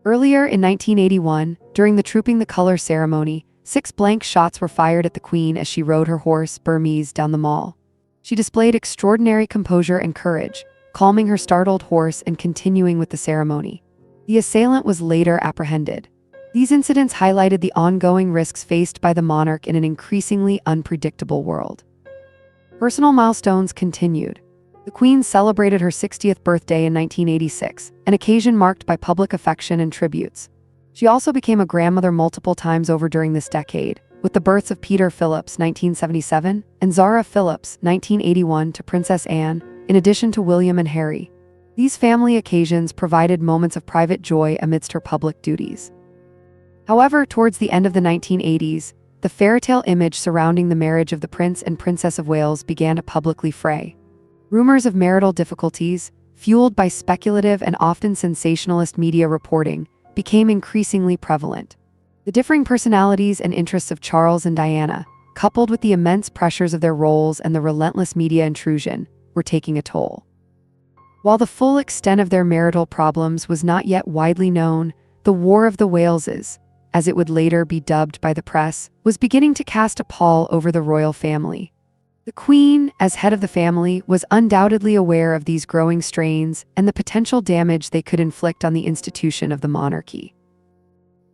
Earlier in 1981, during the Trooping the Colour ceremony, 6 blank shots were fired at the Queen as she rode her horse, Burmese, down the Mall. She displayed extraordinary composure and courage, calming her startled horse and continuing with the ceremony. The assailant was later apprehended. These incidents highlighted the ongoing risks faced by the monarch in an increasingly unpredictable world. Personal milestones continued. The Queen celebrated her 60th birthday in 1986, an occasion marked by public affection and tributes. She also became a grandmother multiple times over during this decade, with the births of Peter Phillips, 1977, and Zara Phillips, 1981, to Princess Anne, in addition to William and Harry. These family occasions provided moments of private joy amidst her public duties. However, towards the end of the 1980s, the fairytale image surrounding the marriage of the Prince and Princess of Wales began to publicly fray. Rumors of marital difficulties, fueled by speculative and often sensationalist media reporting, became increasingly prevalent. The differing personalities and interests of Charles and Diana, coupled with the immense pressures of their roles and the relentless media intrusion, were taking a toll. While the full extent of their marital problems was not yet widely known, the War of the Waleses, as it would later be dubbed by the press, was beginning to cast a pall over the royal family. The Queen, as head of the family, was undoubtedly aware of these growing strains and the potential damage they could inflict on the institution of the monarchy.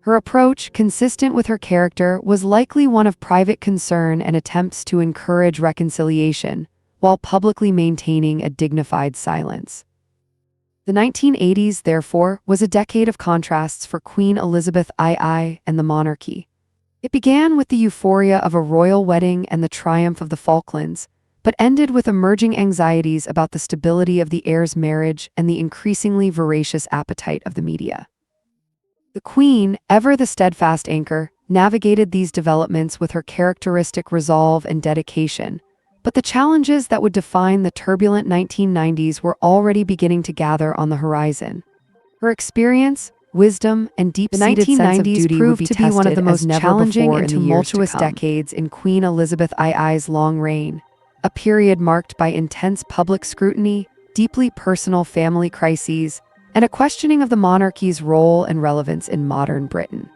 Her approach, consistent with her character, was likely one of private concern and attempts to encourage reconciliation, while publicly maintaining a dignified silence. The 1980s, therefore, was a decade of contrasts for Queen Elizabeth II and the monarchy. It began with the euphoria of a royal wedding and the triumph of the Falklands, but ended with emerging anxieties about the stability of the heir's marriage and the increasingly voracious appetite of the media. The Queen, ever the steadfast anchor, navigated these developments with her characteristic resolve and dedication, but the challenges that would define the turbulent 1990s were already beginning to gather on the horizon. Her experience, wisdom, and deep-seated sense of duty proved to be one of the most challenging and tumultuous decades in Queen Elizabeth II's long reign, a period marked by intense public scrutiny, deeply personal family crises, and a questioning of the monarchy's role and relevance in modern Britain.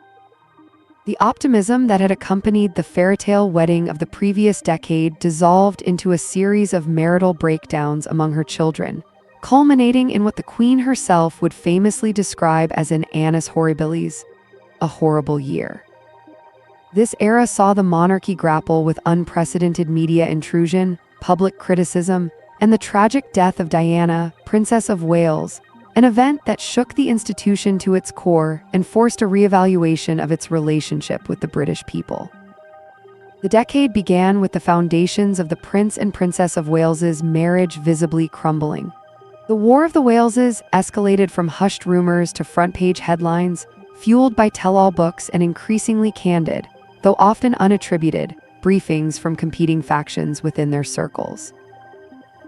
The optimism that had accompanied the fairytale wedding of the previous decade dissolved into a series of marital breakdowns among her children, culminating in what the Queen herself would famously describe as an annus horribilis, a horrible year. This era saw the monarchy grapple with unprecedented media intrusion, public criticism, and the tragic death of Diana, Princess of Wales, an event that shook the institution to its core and forced a reevaluation of its relationship with the British people. The decade began with the foundations of the Prince and Princess of Wales's marriage visibly crumbling. The War of the Waleses escalated from hushed rumors to front-page headlines, fueled by tell-all books and increasingly candid, though often unattributed, briefings from competing factions within their circles.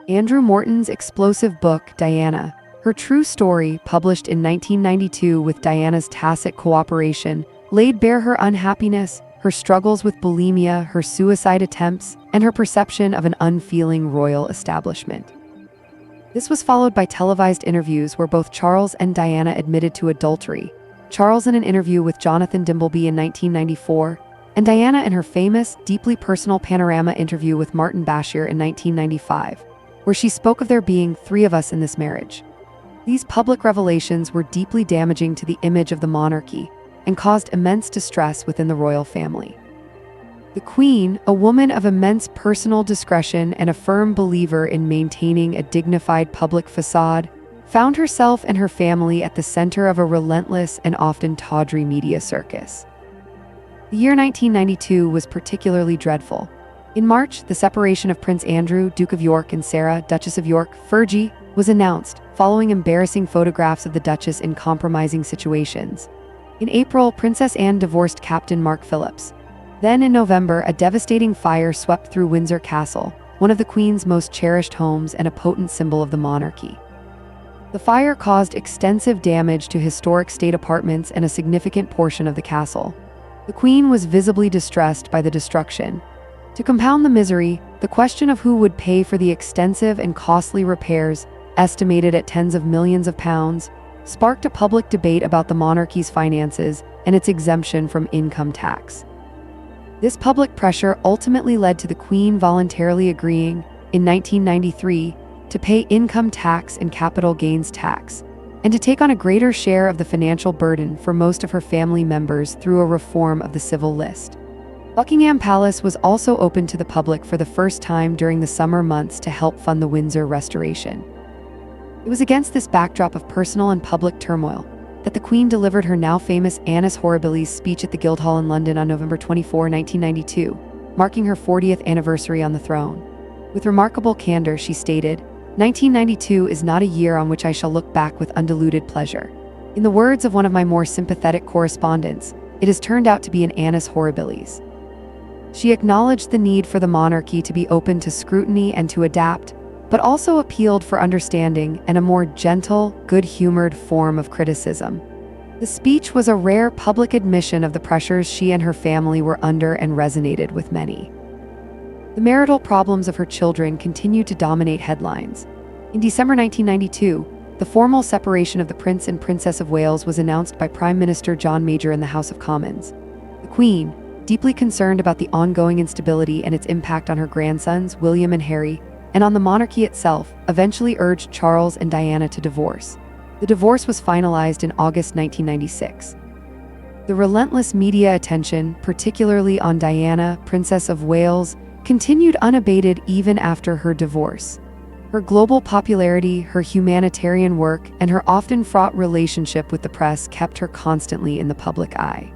Andrew Morton's explosive book, Diana, Her True Story, published in 1992 with Diana's tacit cooperation, laid bare her unhappiness, her struggles with bulimia, her suicide attempts, and her perception of an unfeeling royal establishment. This was followed by televised interviews where both Charles and Diana admitted to adultery, Charles in an interview with Jonathan Dimbleby in 1994, and Diana in her famous, deeply personal panorama interview with Martin Bashir in 1995, where she spoke of there being 3 of us in this marriage. These public revelations were deeply damaging to the image of the monarchy and caused immense distress within the royal family. The Queen, a woman of immense personal discretion and a firm believer in maintaining a dignified public facade, found herself and her family at the center of a relentless and often tawdry media circus. The year 1992 was particularly dreadful. In March, the separation of Prince Andrew, Duke of York, and Sarah, Duchess of York, Fergie, was announced, following embarrassing photographs of the Duchess in compromising situations. In April, Princess Anne divorced Captain Mark Phillips. Then in November, a devastating fire swept through Windsor Castle, one of the Queen's most cherished homes and a potent symbol of the monarchy. The fire caused extensive damage to historic state apartments and a significant portion of the castle. The Queen was visibly distressed by the destruction. To compound the misery, the question of who would pay for the extensive and costly repairs, estimated at tens of millions of pounds, sparked a public debate about the monarchy's finances and its exemption from income tax. This public pressure ultimately led to the Queen voluntarily agreeing, in 1993, to pay income tax and capital gains tax, and to take on a greater share of the financial burden for most of her family members through a reform of the civil list. Buckingham Palace was also opened to the public for the first time during the summer months to help fund the Windsor restoration. It was against this backdrop of personal and public turmoil that the Queen delivered her now famous Annus Horribilis speech at the Guildhall in London on November 24, 1992, marking her 40th anniversary on the throne. With remarkable candor, she stated, "1992 is not a year on which I shall look back with undiluted pleasure. In the words of one of my more sympathetic correspondents, it has turned out to be an Annus Horribilis." She acknowledged the need for the monarchy to be open to scrutiny and to adapt, but also appealed for understanding and a more gentle, good-humored form of criticism. The speech was a rare public admission of the pressures she and her family were under and resonated with many. The marital problems of her children continued to dominate headlines. In December 1992, the formal separation of the Prince and Princess of Wales was announced by Prime Minister John Major in the House of Commons. The Queen, deeply concerned about the ongoing instability and its impact on her grandsons, William and Harry, and on the monarchy itself, eventually urged Charles and Diana to divorce. The divorce was finalized in August 1996. The relentless media attention, particularly on Diana, Princess of Wales, continued unabated even after her divorce. Her global popularity, her humanitarian work, and her often fraught relationship with the press kept her constantly in the public eye.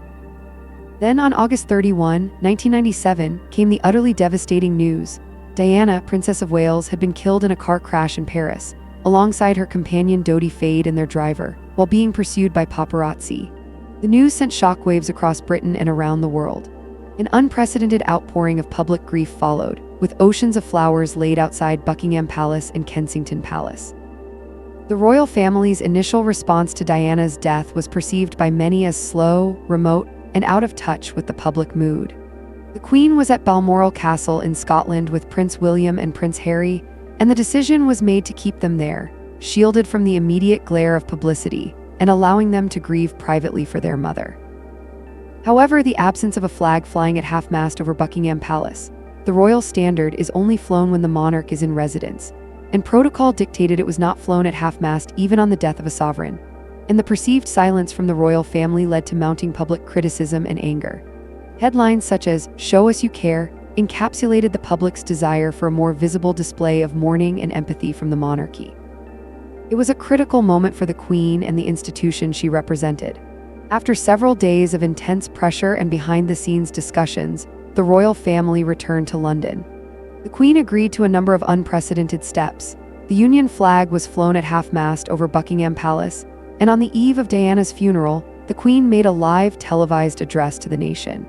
Then on August 31, 1997, came the utterly devastating news. Diana, Princess of Wales, had been killed in a car crash in Paris, alongside her companion Dodi Fade and their driver, while being pursued by paparazzi. The news sent shockwaves across Britain and around the world. An unprecedented outpouring of public grief followed, with oceans of flowers laid outside Buckingham Palace and Kensington Palace. The royal family's initial response to Diana's death was perceived by many as slow, remote, and out of touch with the public mood. The Queen was at Balmoral Castle in Scotland with Prince William and Prince Harry, and the decision was made to keep them there, shielded from the immediate glare of publicity, and allowing them to grieve privately for their mother. However, the absence of a flag flying at half-mast over Buckingham Palace, the royal standard is only flown when the monarch is in residence, and protocol dictated it was not flown at half-mast even on the death of a sovereign, and the perceived silence from the royal family led to mounting public criticism and anger. Headlines such as "Show us you care" encapsulated the public's desire for a more visible display of mourning and empathy from the monarchy. It was a critical moment for the Queen and the institution she represented. After several days of intense pressure and behind-the-scenes discussions, the royal family returned to London. The Queen agreed to a number of unprecedented steps. The Union flag was flown at half-mast over Buckingham Palace, and on the eve of Diana's funeral, the Queen made a live televised address to the nation.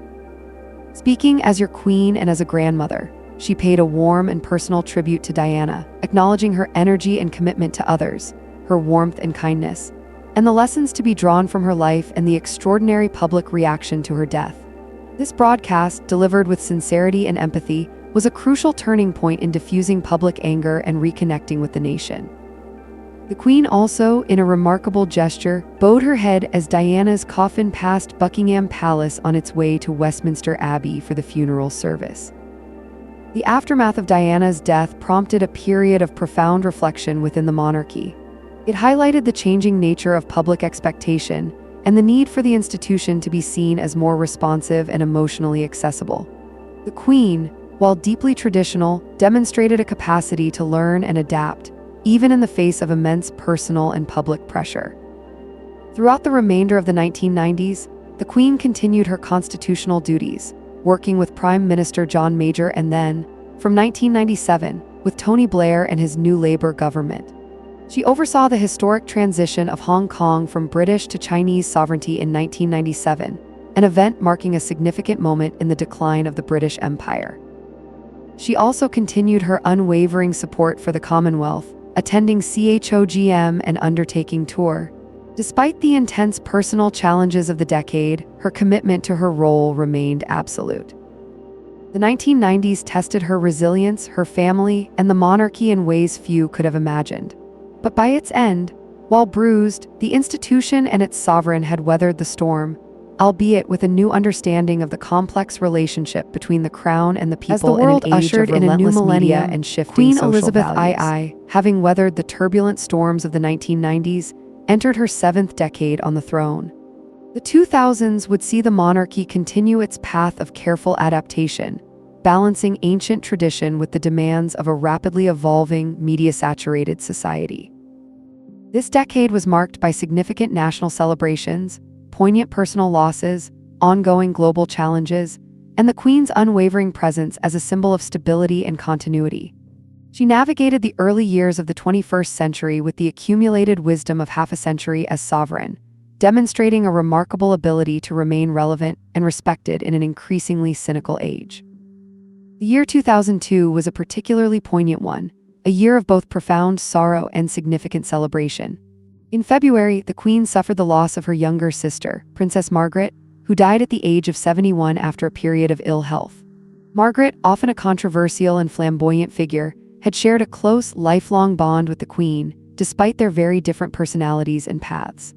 Speaking as your queen and as a grandmother, she paid a warm and personal tribute to Diana, acknowledging her energy and commitment to others, her warmth and kindness, and the lessons to be drawn from her life and the extraordinary public reaction to her death. This broadcast, delivered with sincerity and empathy, was a crucial turning point in diffusing public anger and reconnecting with the nation. The Queen also, in a remarkable gesture, bowed her head as Diana's coffin passed Buckingham Palace on its way to Westminster Abbey for the funeral service. The aftermath of Diana's death prompted a period of profound reflection within the monarchy. It highlighted the changing nature of public expectation and the need for the institution to be seen as more responsive and emotionally accessible. The Queen, while deeply traditional, demonstrated a capacity to learn and adapt, even in the face of immense personal and public pressure. Throughout the remainder of the 1990s, the Queen continued her constitutional duties, working with Prime Minister John Major and then, from 1997, with Tony Blair and his new Labour government. She oversaw the historic transition of Hong Kong from British to Chinese sovereignty in 1997, an event marking a significant moment in the decline of the British Empire. She also continued her unwavering support for the Commonwealth, attending CHOGM and undertaking tour. Despite the intense personal challenges of the decade, her commitment to her role remained absolute. The 1990s tested her resilience, her family, and the monarchy in ways few could have imagined. But by its end, while bruised, the institution and its sovereign had weathered the storm, albeit with a new understanding of the complex relationship between the crown and the people. As the world ushered in a new millennium and shifting Queen social Elizabeth II, having weathered the turbulent storms of the 1990s, entered her 7th decade on the throne. The 2000s would see the monarchy continue its path of careful adaptation, balancing ancient tradition with the demands of a rapidly evolving, media-saturated society. This decade was marked by significant national celebrations, poignant personal losses, ongoing global challenges, and the Queen's unwavering presence as a symbol of stability and continuity. She navigated the early years of the 21st century with the accumulated wisdom of half a century as sovereign, demonstrating a remarkable ability to remain relevant and respected in an increasingly cynical age. The year 2002 was a particularly poignant one, a year of both profound sorrow and significant celebration. In February, the Queen suffered the loss of her younger sister, Princess Margaret, who died at the age of 71 after a period of ill health. Margaret, often a controversial and flamboyant figure, had shared a close, lifelong bond with the Queen, despite their very different personalities and paths.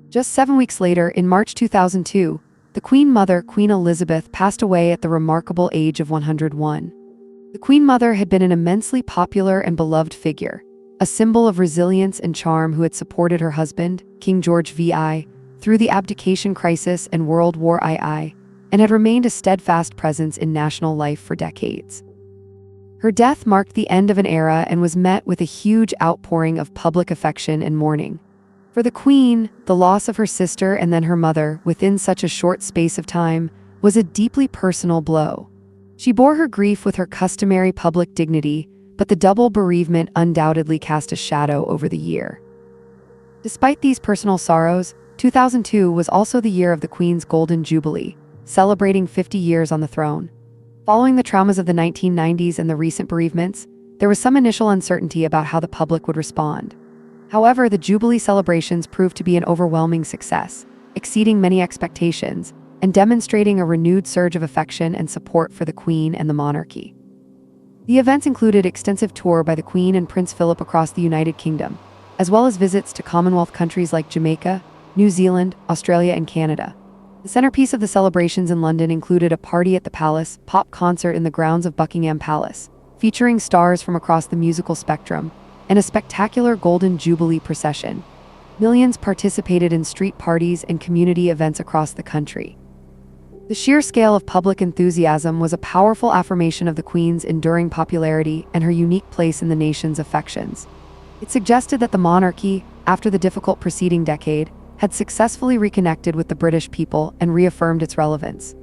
Just 7 weeks later, in March 2002, the Queen Mother, Queen Elizabeth, passed away at the remarkable age of 101. The Queen Mother had been an immensely popular and beloved figure, a symbol of resilience and charm who had supported her husband, King George VI, through the abdication crisis and World War II, and had remained a steadfast presence in national life for decades. Her death marked the end of an era and was met with a huge outpouring of public affection and mourning. For the Queen, the loss of her sister and then her mother, within such a short space of time, was a deeply personal blow. She bore her grief with her customary public dignity, but the double bereavement undoubtedly cast a shadow over the year. Despite these personal sorrows, 2002 was also the year of the Queen's Golden Jubilee, celebrating 50 years on the throne. Following the traumas of the 1990s and the recent bereavements, there was some initial uncertainty about how the public would respond. However, the Jubilee celebrations proved to be an overwhelming success, exceeding many expectations, and demonstrating a renewed surge of affection and support for the Queen and the monarchy. The events included extensive tour by the Queen and Prince Philip across the United Kingdom, as well as visits to Commonwealth countries like Jamaica, New Zealand, Australia, and Canada. The centerpiece of the celebrations in London included a party at the Palace, pop concert in the grounds of Buckingham Palace, featuring stars from across the musical spectrum, and a spectacular Golden Jubilee procession. Millions participated in street parties and community events across the country. The sheer scale of public enthusiasm was a powerful affirmation of the Queen's enduring popularity and her unique place in the nation's affections. It suggested that the monarchy, after the difficult preceding decade, had successfully reconnected with the British people and reaffirmed its relevance.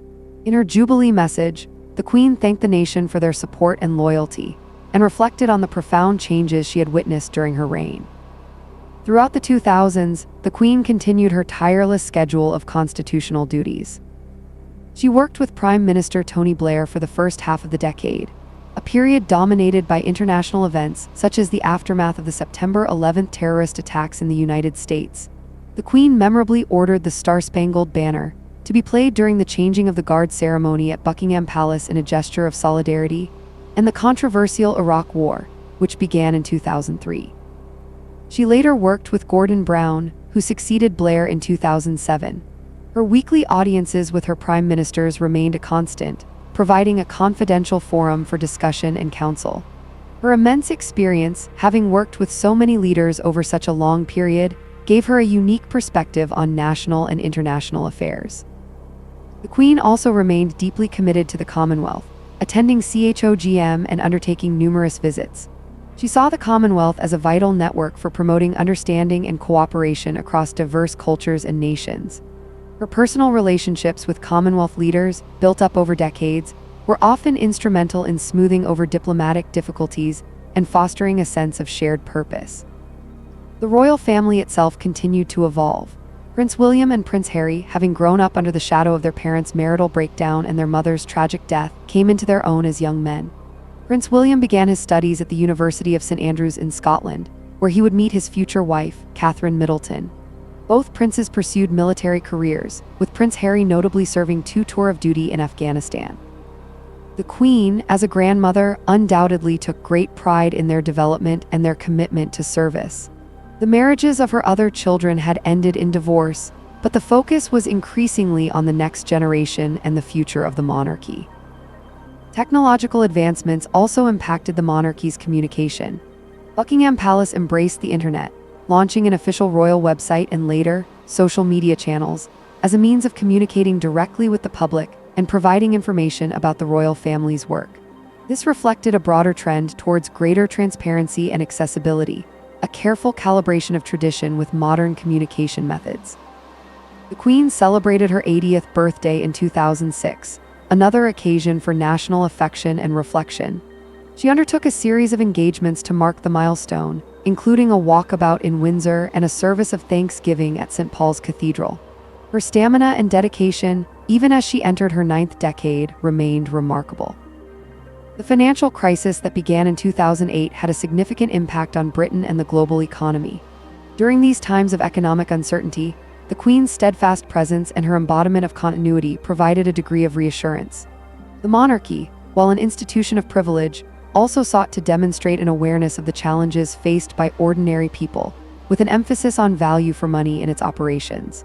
In her Jubilee message, the Queen thanked the nation for their support and loyalty, and reflected on the profound changes she had witnessed during her reign. Throughout the 2000s, the Queen continued her tireless schedule of constitutional duties. She worked with Prime Minister Tony Blair for the first half of the decade, a period dominated by international events such as the aftermath of the September 11th terrorist attacks in the United States. The Queen memorably ordered the Star-Spangled Banner to be played during the changing of the guard ceremony at Buckingham Palace in a gesture of solidarity, and the controversial Iraq War, which began in 2003. She later worked with Gordon Brown, who succeeded Blair in 2007. Her weekly audiences with her prime ministers remained a constant, providing a confidential forum for discussion and counsel. Her immense experience, having worked with so many leaders over such a long period, gave her a unique perspective on national and international affairs. The Queen also remained deeply committed to the Commonwealth, attending CHOGM and undertaking numerous visits. She saw the Commonwealth as a vital network for promoting understanding and cooperation across diverse cultures and nations. Her personal relationships with Commonwealth leaders, built up over decades, were often instrumental in smoothing over diplomatic difficulties and fostering a sense of shared purpose. The royal family itself continued to evolve. Prince William and Prince Harry, having grown up under the shadow of their parents' marital breakdown and their mother's tragic death, came into their own as young men. Prince William began his studies at the University of St Andrews in Scotland, where he would meet his future wife, Catherine Middleton. Both princes pursued military careers, with Prince Harry notably serving 2 tours of duty in Afghanistan. The Queen, as a grandmother, undoubtedly took great pride in their development and their commitment to service. The marriages of her other children had ended in divorce, but the focus was increasingly on the next generation and the future of the monarchy. Technological advancements also impacted the monarchy's communication. Buckingham Palace embraced the internet, launching an official royal website and later, social media channels, as a means of communicating directly with the public and providing information about the royal family's work. This reflected a broader trend towards greater transparency and accessibility, a careful calibration of tradition with modern communication methods. The Queen celebrated her 80th birthday in 2006, another occasion for national affection and reflection. She undertook a series of engagements to mark the milestone, including a walkabout in Windsor and a service of thanksgiving at St. Paul's Cathedral. Her stamina and dedication, even as she entered her 9th decade, remained remarkable. The financial crisis that began in 2008 had a significant impact on Britain and the global economy. During these times of economic uncertainty, the Queen's steadfast presence and her embodiment of continuity provided a degree of reassurance. The monarchy, while an institution of privilege, also sought to demonstrate an awareness of the challenges faced by ordinary people, with an emphasis on value for money in its operations.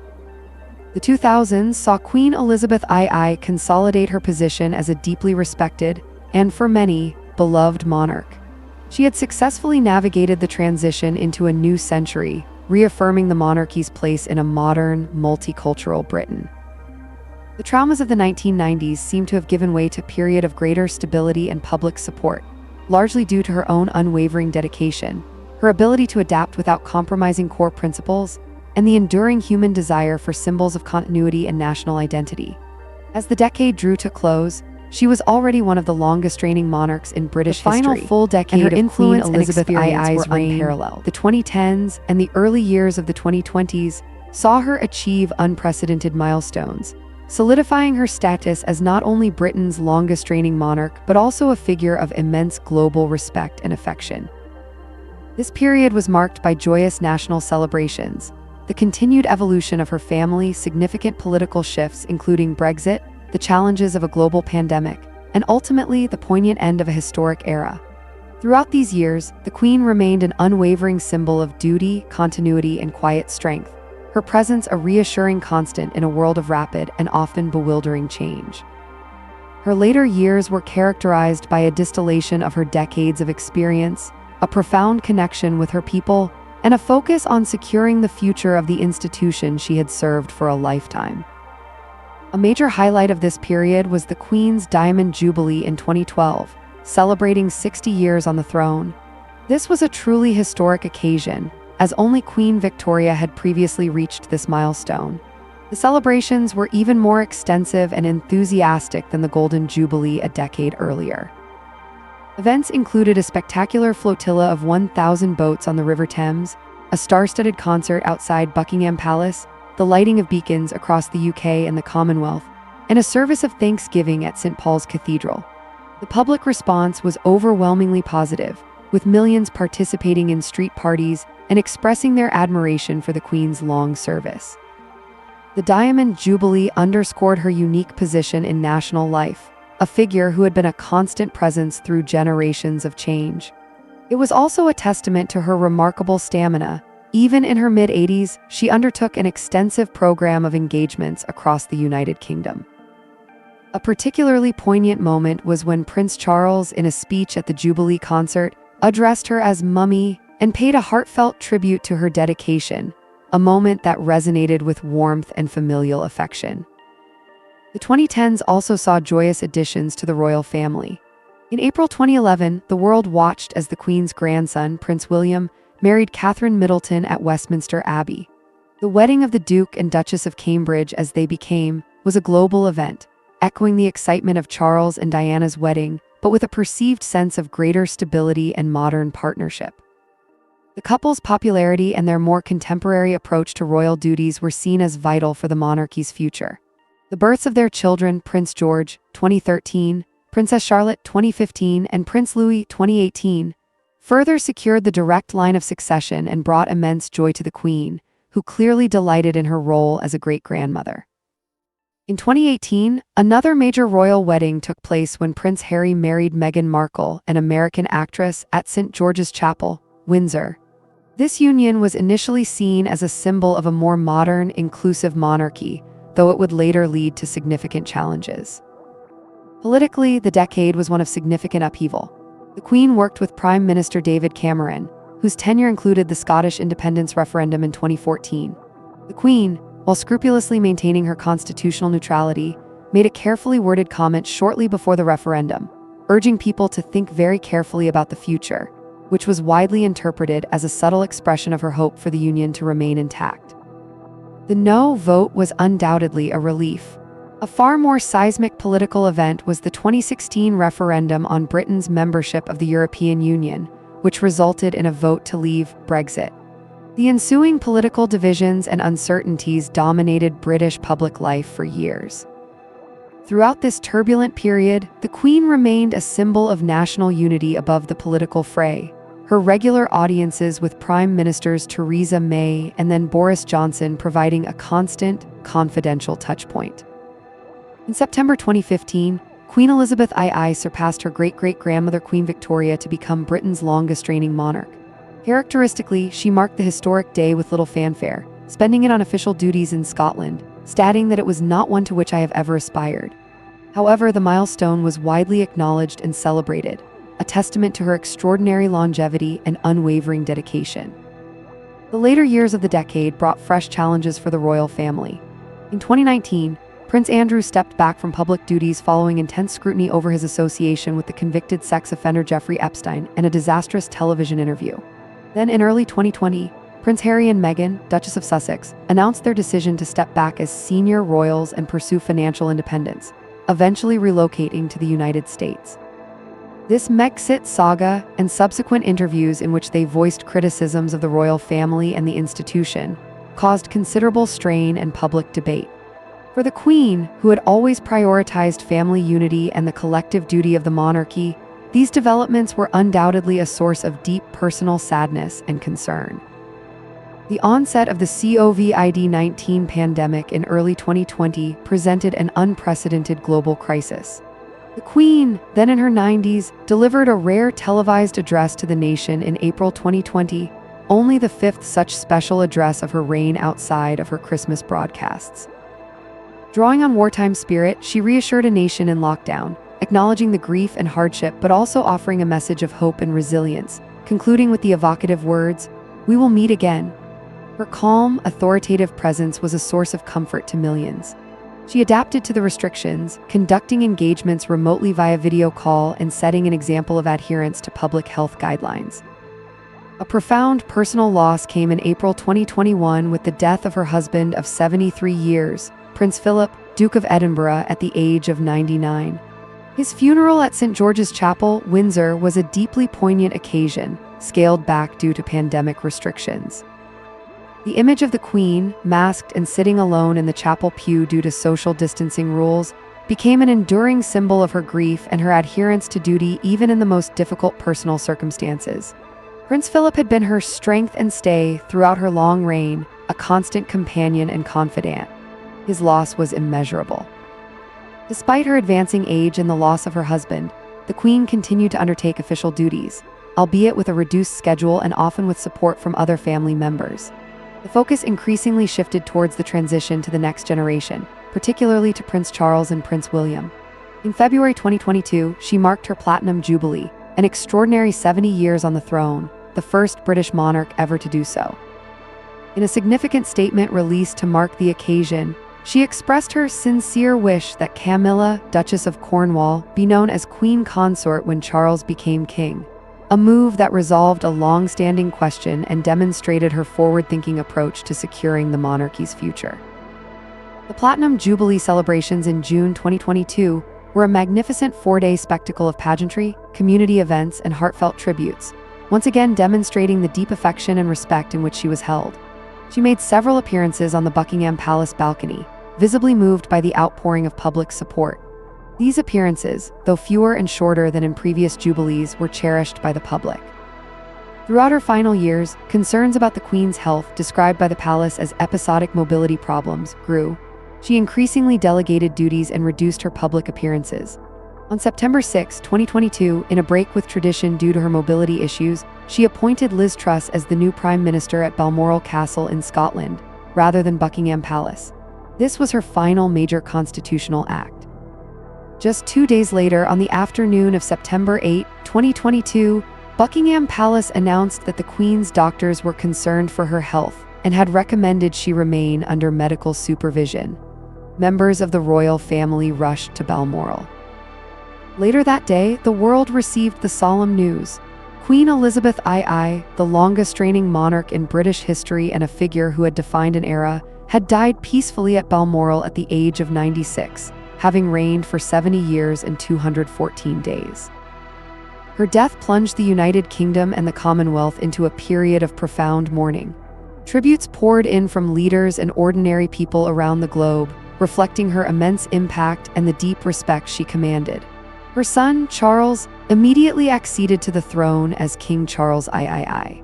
The 2000s saw Queen Elizabeth II consolidate her position as a deeply respected, and for many, beloved monarch. She had successfully navigated the transition into a new century, reaffirming the monarchy's place in a modern, multicultural Britain. The traumas of the 1990s seem to have given way to a period of greater stability and public support, largely due to her own unwavering dedication, her ability to adapt without compromising core principles, and the enduring human desire for symbols of continuity and national identity. As the decade drew to close, she was already one of the longest-reigning monarchs in British history. The final full decade and her of influence Queen and Elizabeth experience II's were reign, unparalleled. the 2010s and the early years of the 2020s saw her achieve unprecedented milestones, solidifying her status as not only Britain's longest-reigning monarch, but also a figure of immense global respect and affection. This period was marked by joyous national celebrations, the continued evolution of her family, significant political shifts including Brexit, the challenges of a global pandemic, and ultimately the poignant end of a historic era. Throughout these years, the Queen remained an unwavering symbol of duty, continuity, and quiet strength, her presence a reassuring constant in a world of rapid and often bewildering change. Her later years were characterized by a distillation of her decades of experience, a profound connection with her people, and a focus on securing the future of the institution she had served for a lifetime. A major highlight of this period was the Queen's Diamond Jubilee in 2012, celebrating 60 years on the throne. This was a truly historic occasion, as only Queen Victoria had previously reached this milestone. The celebrations were even more extensive and enthusiastic than the Golden Jubilee a decade earlier. Events included a spectacular flotilla of 1,000 boats on the River Thames, a star-studded concert outside Buckingham Palace, the lighting of beacons across the UK and the Commonwealth, and a service of thanksgiving at St. Paul's Cathedral. The public response was overwhelmingly positive, with millions participating in street parties and expressing their admiration for the Queen's long service. The Diamond Jubilee underscored her unique position in national life, a figure who had been a constant presence through generations of change. It was also a testament to her remarkable stamina. Even in her mid-80s, she undertook an extensive program of engagements across the United Kingdom. A particularly poignant moment was when Prince Charles, in a speech at the Jubilee concert, addressed her as Mummy and paid a heartfelt tribute to her dedication, a moment that resonated with warmth and familial affection. The 2010s also saw joyous additions to the royal family. In April 2011, the world watched as the Queen's grandson, Prince William, married Catherine Middleton at Westminster Abbey. The wedding of the Duke and Duchess of Cambridge, as they became, was a global event, echoing the excitement of Charles and Diana's wedding, but with a perceived sense of greater stability and modern partnership. The couple's popularity and their more contemporary approach to royal duties were seen as vital for the monarchy's future. The births of their children, Prince George, 2013, Princess Charlotte, 2015, and Prince Louis, 2018, further secured the direct line of succession and brought immense joy to the Queen, who clearly delighted in her role as a great-grandmother. In 2018, another major royal wedding took place when Prince Harry married Meghan Markle, an American actress, at St. George's Chapel, Windsor. This union was initially seen as a symbol of a more modern, inclusive monarchy, though it would later lead to significant challenges. Politically, the decade was one of significant upheaval. The Queen worked with Prime Minister David Cameron, whose tenure included the Scottish independence referendum in 2014. The Queen, while scrupulously maintaining her constitutional neutrality, made a carefully worded comment shortly before the referendum, urging people to think very carefully about the future, which was widely interpreted as a subtle expression of her hope for the union to remain intact. The no vote was undoubtedly a relief. A far more seismic political event was the 2016 referendum on Britain's membership of the European Union, which resulted in a vote to leave, Brexit. The ensuing political divisions and uncertainties dominated British public life for years. Throughout this turbulent period, the Queen remained a symbol of national unity above the political fray, her regular audiences with Prime Ministers Theresa May and then Boris Johnson providing a constant, confidential touchpoint. In September 2015, Queen Elizabeth II surpassed her great-great-grandmother Queen Victoria to become Britain's longest-reigning monarch. Characteristically, she marked the historic day with little fanfare, spending it on official duties in Scotland, stating that it was not one to which I have ever aspired. However, the milestone was widely acknowledged and celebrated, a testament to her extraordinary longevity and unwavering dedication. The later years of the decade brought fresh challenges for the royal family. In 2019, Prince Andrew stepped back from public duties following intense scrutiny over his association with the convicted sex offender Jeffrey Epstein and a disastrous television interview. Then in early 2020, Prince Harry and Meghan, Duchess of Sussex, announced their decision to step back as senior royals and pursue financial independence, eventually relocating to the United States. This Megxit saga and subsequent interviews in which they voiced criticisms of the royal family and the institution caused considerable strain and public debate. For the Queen, who had always prioritized family unity and the collective duty of the monarchy, these developments were undoubtedly a source of deep personal sadness and concern. The onset of the COVID-19 pandemic in early 2020 presented an unprecedented global crisis. The Queen, then in her 90s, delivered a rare televised address to the nation in April 2020, only the fifth such special address of her reign outside of her Christmas broadcasts. Drawing on wartime spirit, she reassured a nation in lockdown, acknowledging the grief and hardship but also offering a message of hope and resilience, concluding with the evocative words, "We will meet again." Her calm, authoritative presence was a source of comfort to millions. She adapted to the restrictions, conducting engagements remotely via video call and setting an example of adherence to public health guidelines. A profound personal loss came in April 2021 with the death of her husband of 73 years, Prince Philip, Duke of Edinburgh, at the age of 99. His funeral at St. George's Chapel, Windsor, was a deeply poignant occasion, scaled back due to pandemic restrictions. The image of the Queen, masked and sitting alone in the chapel pew due to social distancing rules, became an enduring symbol of her grief and her adherence to duty even in the most difficult personal circumstances. Prince Philip had been her strength and stay throughout her long reign, a constant companion and confidant. His loss was immeasurable. Despite her advancing age and the loss of her husband, the Queen continued to undertake official duties. albeit with a reduced schedule and often with support from other family members. The focus increasingly shifted towards the transition to the next generation, particularly to Prince Charles and Prince William. In February 2022, she marked her Platinum Jubilee, an extraordinary 70 years on the throne, the first British monarch ever to do so. In a significant statement released to mark the occasion, she expressed her sincere wish that Camilla, Duchess of Cornwall, be known as Queen Consort when Charles became king, a move that resolved a long-standing question and demonstrated her forward-thinking approach to securing the monarchy's future. The Platinum Jubilee celebrations in June 2022 were a magnificent 4-day spectacle of pageantry, community events, and heartfelt tributes, once again demonstrating the deep affection and respect in which she was held. She made several appearances on the Buckingham Palace balcony, visibly moved by the outpouring of public support. These appearances, though fewer and shorter than in previous jubilees, were cherished by the public. Throughout her final years, concerns about the Queen's health, described by the palace as episodic mobility problems, grew. She increasingly delegated duties and reduced her public appearances. On September 6, 2022, in a break with tradition due to her mobility issues, she appointed Liz Truss as the new Prime Minister at Balmoral Castle in Scotland, rather than Buckingham Palace. This was her final major constitutional act. Just 2 days later, on the afternoon of September 8, 2022, Buckingham Palace announced that the Queen's doctors were concerned for her health and had recommended she remain under medical supervision. Members of the royal family rushed to Balmoral. Later that day, the world received the solemn news. Queen Elizabeth II, the longest-reigning monarch in British history and a figure who had defined an era, had died peacefully at Balmoral at the age of 96, having reigned for 70 years and 214 days. Her death plunged the United Kingdom and the Commonwealth into a period of profound mourning. Tributes poured in from leaders and ordinary people around the globe, reflecting her immense impact and the deep respect she commanded. Her son, Charles, immediately acceded to the throne as King Charles III.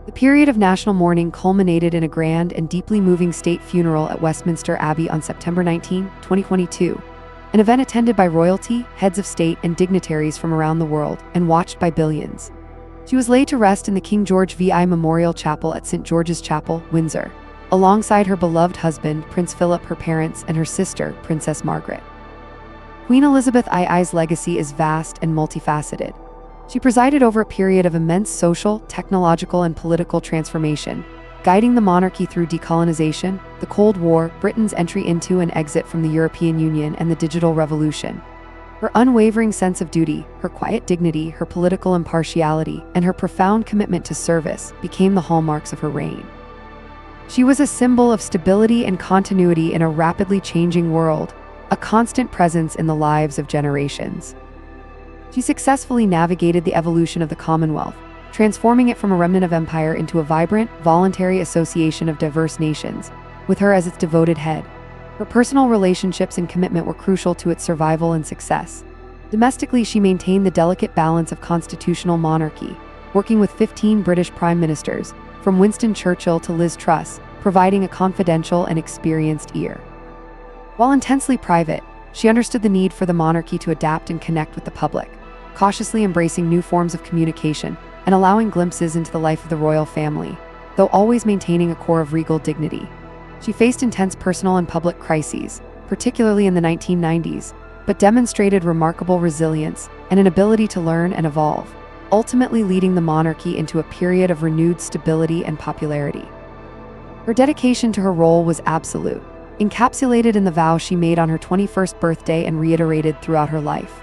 The period of national mourning culminated in a grand and deeply moving state funeral at Westminster Abbey on September 19, 2022, an event attended by royalty, heads of state, and dignitaries from around the world, and watched by billions. She was laid to rest in the King George VI Memorial Chapel at St. George's Chapel, Windsor, alongside her beloved husband, Prince Philip, her parents, and her sister, Princess Margaret. Queen Elizabeth II's legacy is vast and multifaceted. She presided over a period of immense social, technological, and political transformation, guiding the monarchy through decolonization, the Cold War, Britain's entry into and exit from the European Union, and the digital revolution. Her unwavering sense of duty, her quiet dignity, her political impartiality, and her profound commitment to service became the hallmarks of her reign. She was a symbol of stability and continuity in a rapidly changing world, a constant presence in the lives of generations. She successfully navigated the evolution of the Commonwealth, transforming it from a remnant of empire into a vibrant, voluntary association of diverse nations, with her as its devoted head. Her personal relationships and commitment were crucial to its survival and success. Domestically, she maintained the delicate balance of constitutional monarchy, working with 15 British prime ministers, from Winston Churchill to Liz Truss, providing a confidential and experienced ear. While intensely private, she understood the need for the monarchy to adapt and connect with the public, cautiously embracing new forms of communication and allowing glimpses into the life of the royal family, though always maintaining a core of regal dignity. She faced intense personal and public crises, particularly in the 1990s, but demonstrated remarkable resilience and an ability to learn and evolve, ultimately leading the monarchy into a period of renewed stability and popularity. Her dedication to her role was absolute, encapsulated in the vow she made on her 21st birthday and reiterated throughout her life.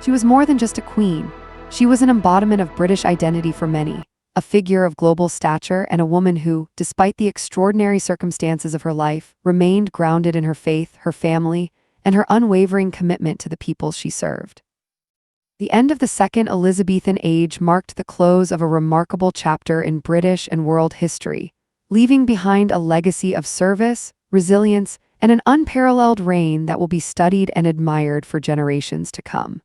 She was more than just a queen. She was an embodiment of British identity for many, a figure of global stature, and a woman who, despite the extraordinary circumstances of her life, remained grounded in her faith, her family, and her unwavering commitment to the people she served. The end of the Second Elizabethan Age marked the close of a remarkable chapter in British and world history, leaving behind a legacy of service, resilience, and an unparalleled reign that will be studied and admired for generations to come.